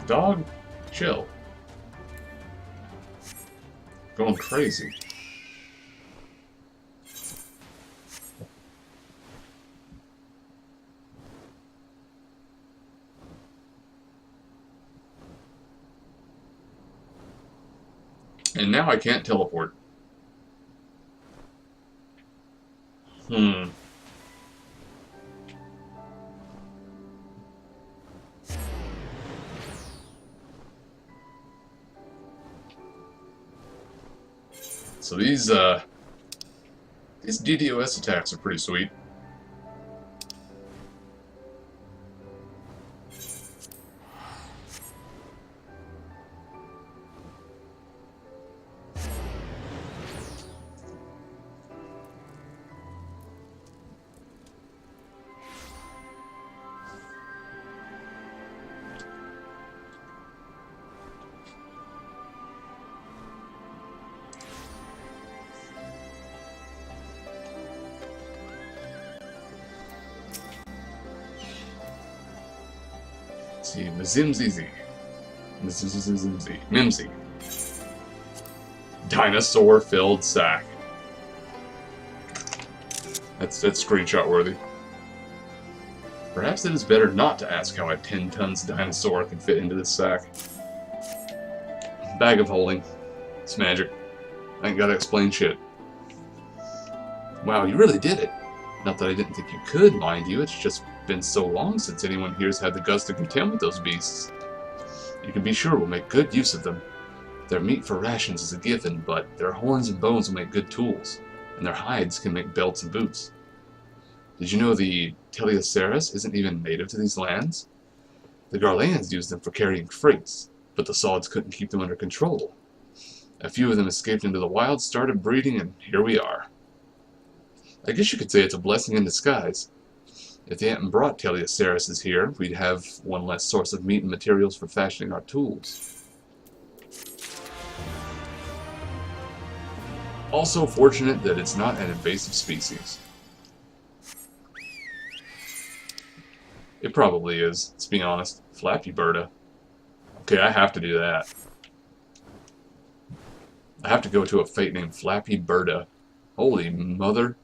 Dog, chill. Going crazy. And now I can't teleport. So these DDoS attacks are pretty sweet. Let's see, Mimsy. Dinosaur-filled sack. That's screenshot worthy. Perhaps it is better not to ask how a 10 tons dinosaur can fit into this sack. Bag of holding. It's magic. I ain't gotta explain shit. Wow, you really did it. Not that I didn't think you could, mind you, it's just been so long since anyone here's had the guts to contaminate those beasts. You can be sure we'll make good use of them. Their meat for rations is a given, but their horns and bones will make good tools, and their hides can make belts and boots. Did you know the Teleoceras isn't even native to these lands? The Garleans used them for carrying freights, but the Sods couldn't keep them under control. A few of them escaped into the wild, started breeding, and here we are. I guess you could say it's a blessing in disguise. If they hadn't brought Teleoceras here, we'd have one less source of meat and materials for fashioning our tools. Also fortunate that it's not an invasive species. It probably is, let's be honest. Flappy Birda. Okay, I have to do that. I have to go to a fate named Flappy Birda. Holy mother.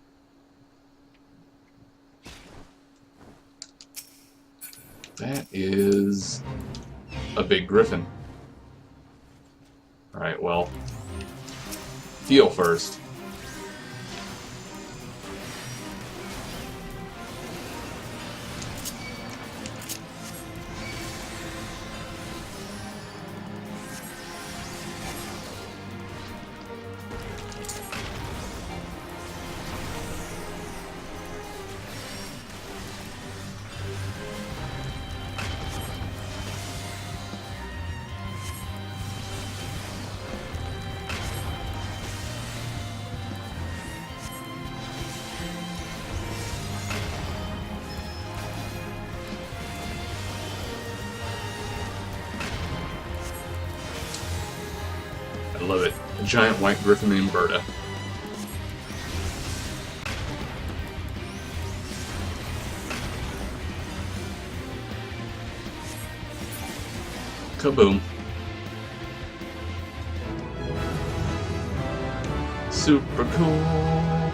That is a big griffin. Alright, well, heal first. I love it. A giant white griffin named Birda. Kaboom. Super cool.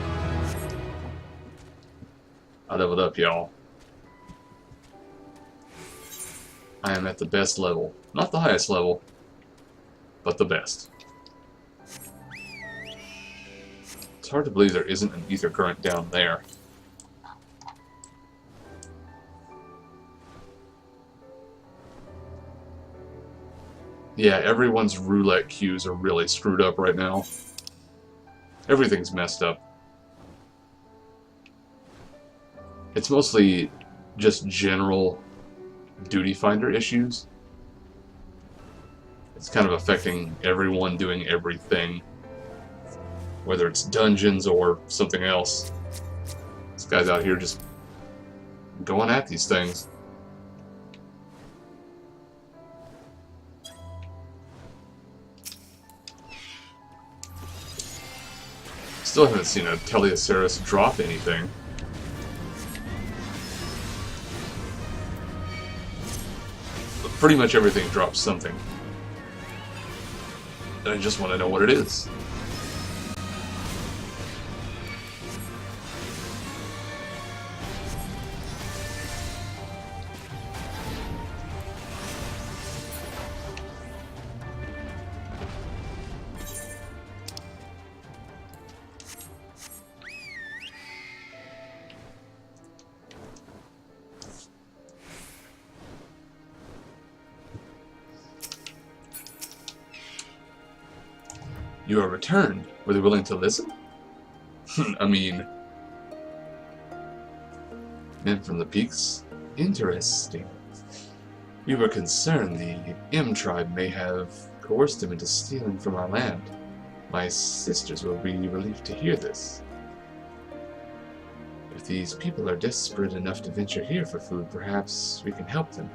I leveled up, y'all. I am at the best level. Not the highest level, but the best. It's hard to believe there isn't an ether current down there. Yeah, everyone's roulette queues are really screwed up right now. Everything's messed up. It's mostly just general duty finder issues. It's kind of affecting everyone doing everything. Whether it's dungeons or something else. This guy's out here just going at these things. Still haven't seen a Teleoceras drop anything. Pretty much everything drops something. And I just want to know what it is. You are returned. Were they willing to listen? I mean... Men from the peaks? Interesting. We were concerned the M tribe may have coerced him into stealing from our land. My sisters will be relieved to hear this. If these people are desperate enough to venture here for food, perhaps we can help them.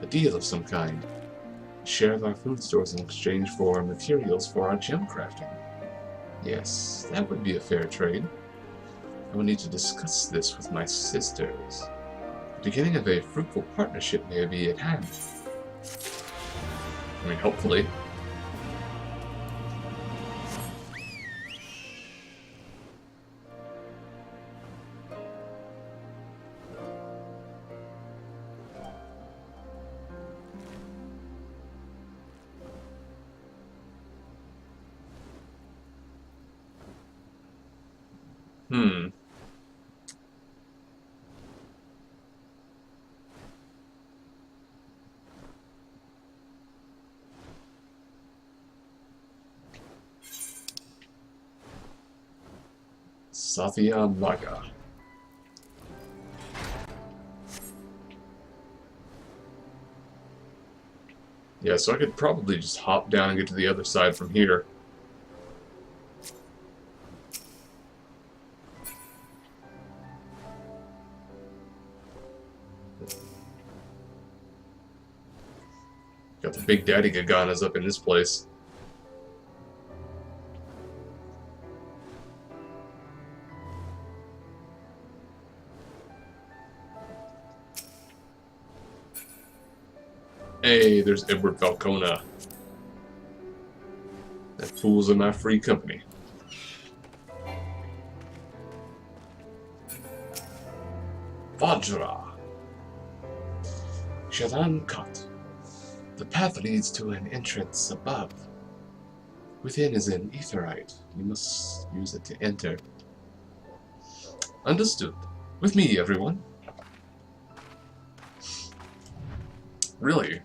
A deal of some kind. Share of our food stores in exchange for materials for our gem crafting. Yes, that would be a fair trade. I will need to discuss this with my sisters. The beginning of a fruitful partnership may be at hand. I mean, hopefully. Satya Maga. Yeah, so I could probably just hop down and get to the other side from here. Got the Big Daddy Gaganas up in this place. Hey, there's Edward Falcona. That fool's in my free company. Vajra. Shadan Kat. The path leads to an entrance above. Within is an aetherite. You must use it to enter. Understood. With me, everyone. Really?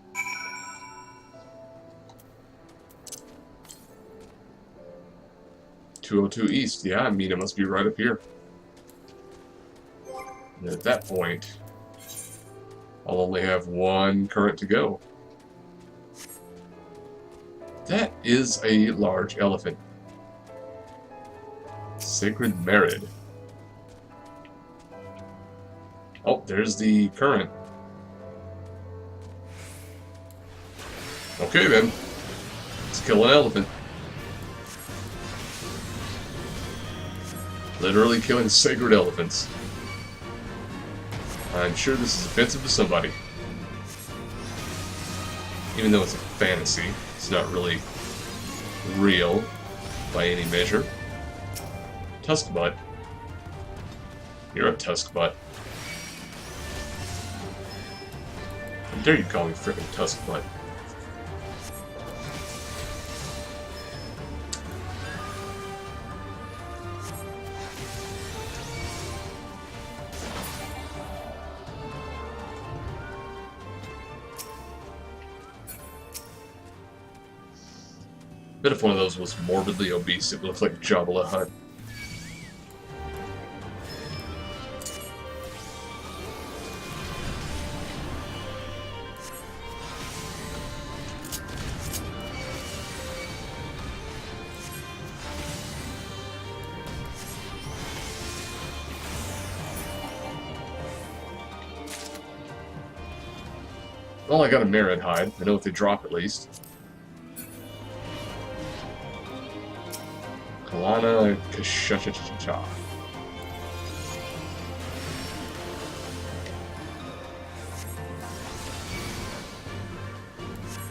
202 East. Yeah, I mean, it must be right up here. And at that point, I'll only have one current to go. That is a large elephant. Sacred Merid. Oh, there's the current. Okay then. Let's kill an elephant. Literally killing sacred elephants. I'm sure this is offensive to somebody. Even though it's a fantasy, it's not really real by any measure. Tusk butt. You're a tusk butt. How dare you call me frickin' tusk butt? Bet if one of those was morbidly obese, it would look like Jabba the Hutt. Well, I got a Merid hide. I know what they drop at least. Kalana Kashachacha.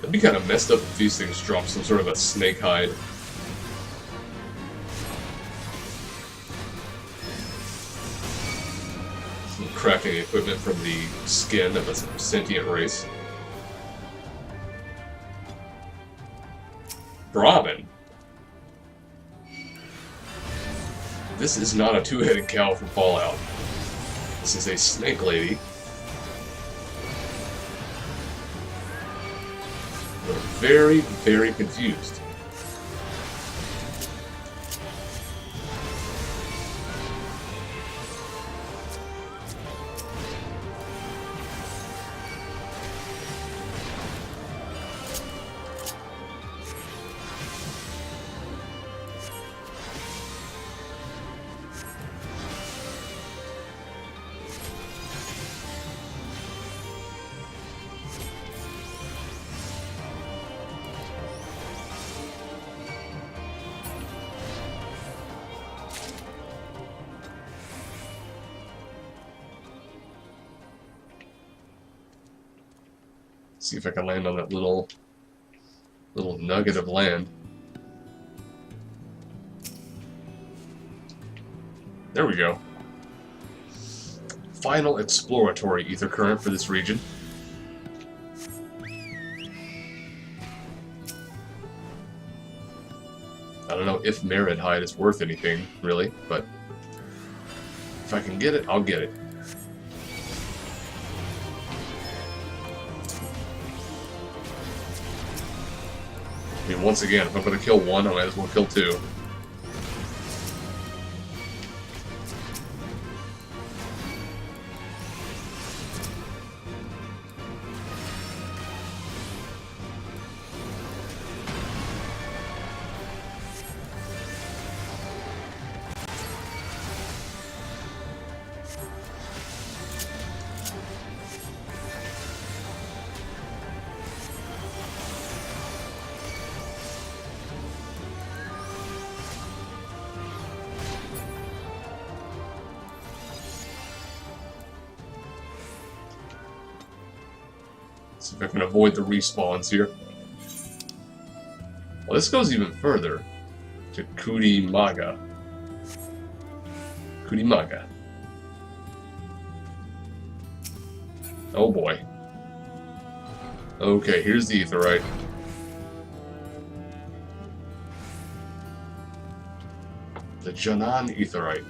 It'd be kind of messed up if these things drop some sort of a snake hide. Some crafting equipment from the skin of a sentient race. Brahmin. This is not a two-headed cow from Fallout. This is a snake lady. We're very, very confused. See if I can land on that little nugget of land. There we go. Final exploratory ether current for this region. I don't know if Merit Hide is worth anything, really, but if I can get it, I'll get it. I mean, once again, if I'm going to kill one, I might as well kill two. See if I can avoid the respawns here. Well, this goes even further to Kurimaga. Kurimaga. Oh boy. Okay, here's the Aetheryte. The Janan Aetheryte.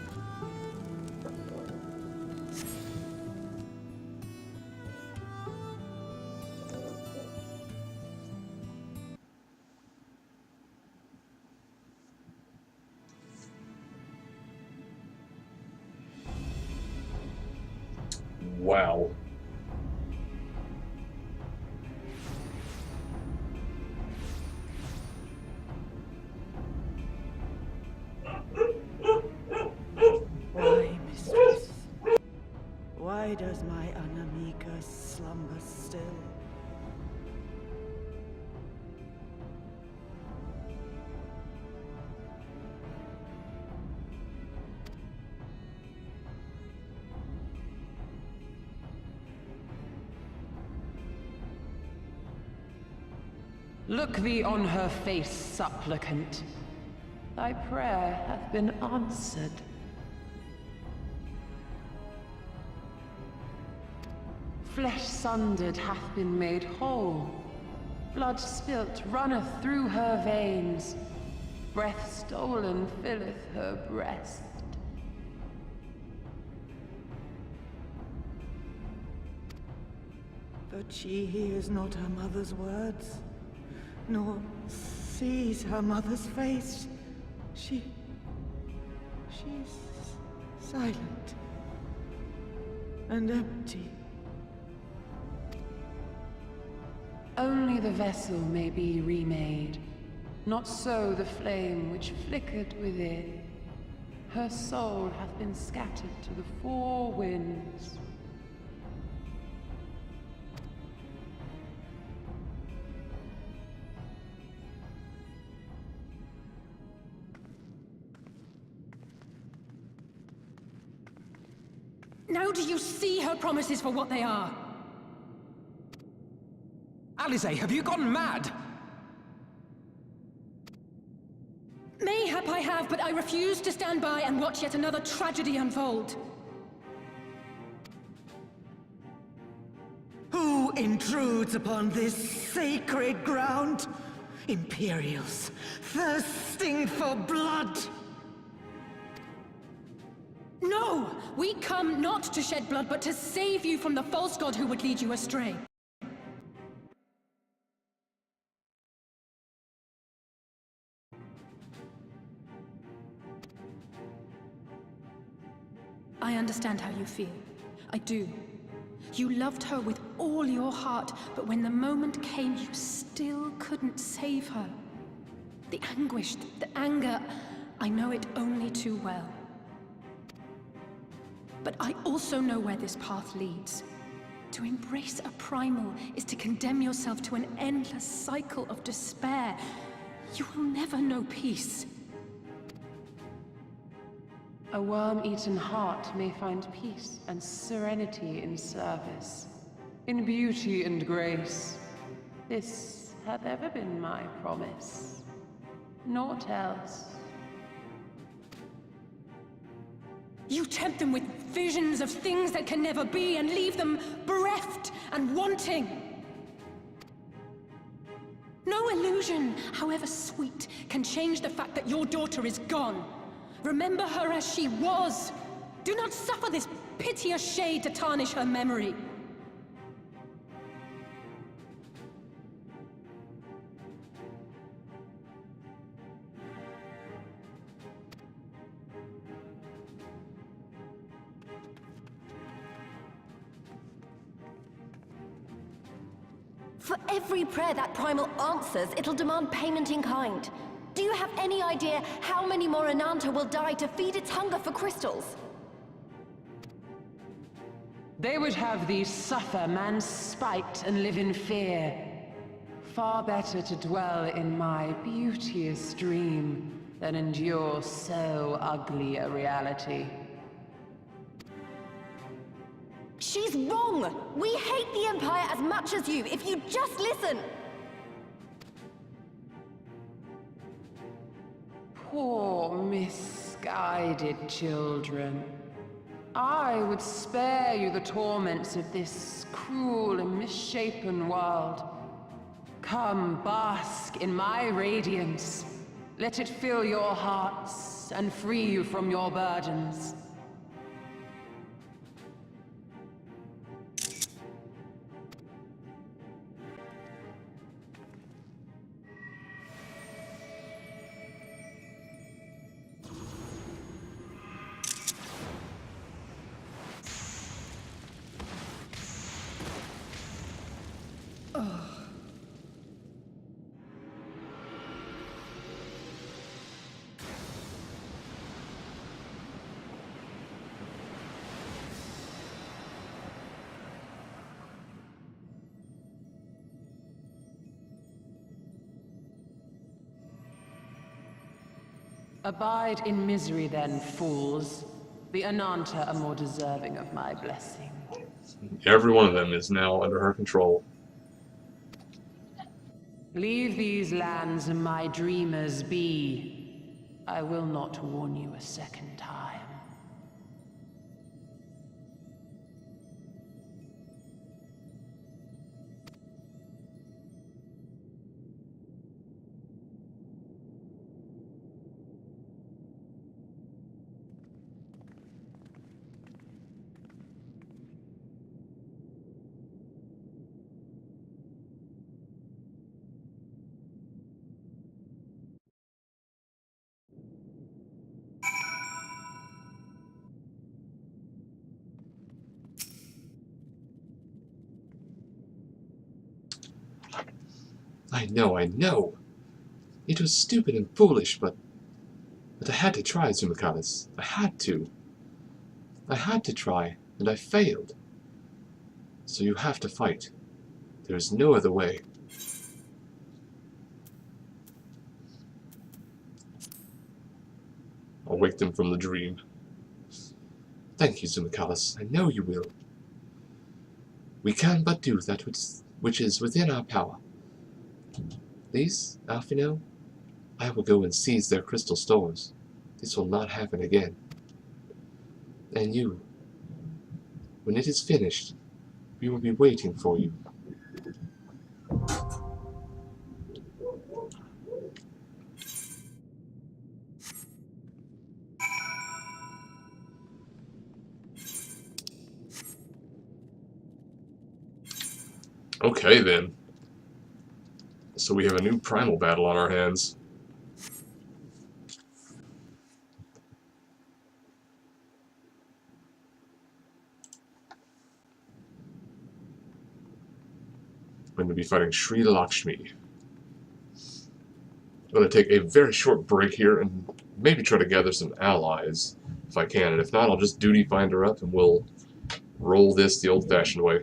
Wow. Why, mistress? Why does my Anamika slumber still? Look thee on her face, supplicant. Thy prayer hath been answered. Flesh sundered hath been made whole. Blood spilt runneth through her veins. Breath stolen filleth her breast. But she hears not her mother's words, nor sees her mother's face. She's silent and empty. Only the vessel may be remade, not so the flame which flickered within. Her soul hath been scattered to the four winds. Now do you see her promises for what they are? Alize, have you gone mad? Mayhap I have, but I refuse to stand by and watch yet another tragedy unfold. Who intrudes upon this sacred ground? Imperials, thirsting for blood! No! We come not to shed blood, but to save you from the false god who would lead you astray. I understand how you feel. I do. You loved her with all your heart, but when the moment came, you still couldn't save her. The anguish, the anger, I know it only too well. But I also know where this path leads. To embrace a primal is to condemn yourself to an endless cycle of despair. You will never know peace. A worm-eaten heart may find peace and serenity in service, in beauty and grace. This hath ever been my promise. Naught else. You tempt them with visions of things that can never be and leave them bereft and wanting. No illusion, however sweet, can change the fact that your daughter is gone. Remember her as she was. Do not suffer this piteous shade to tarnish her memory. For every prayer that primal answers, it'll demand payment in kind. Do you have any idea how many more Ananta will die to feed its hunger for crystals? They would have thee suffer man's spite and live in fear. Far better to dwell in my beauteous dream than endure so ugly a reality. She's wrong! We hate the Empire as much as you, if you just listen! Poor, misguided children. I would spare you the torments of this cruel and misshapen world. Come, bask in my radiance. Let it fill your hearts and free you from your burdens. Abide in misery then, fools. The Ananta are more deserving of my blessing. Every one of them is now under her control. Leave these lands and my dreamers be. I will not warn you a second time. I know. It was stupid and foolish, but I had to try, Zumacalis. I had to. I had to try, and I failed. So you have to fight. There is no other way. I'll wake them from the dream. Thank you, Zumacalis. I know you will. We can but do that which is within our power. Please, Alphino, I will go and seize their crystal stores. This will not happen again. And you, when it is finished, we will be waiting for you. Okay then. So we have a new primal battle on our hands. I'm going to be fighting Sri Lakshmi. I'm going to take a very short break here and maybe try to gather some allies if I can. And if not, I'll just duty find her up and we'll roll this the old-fashioned way.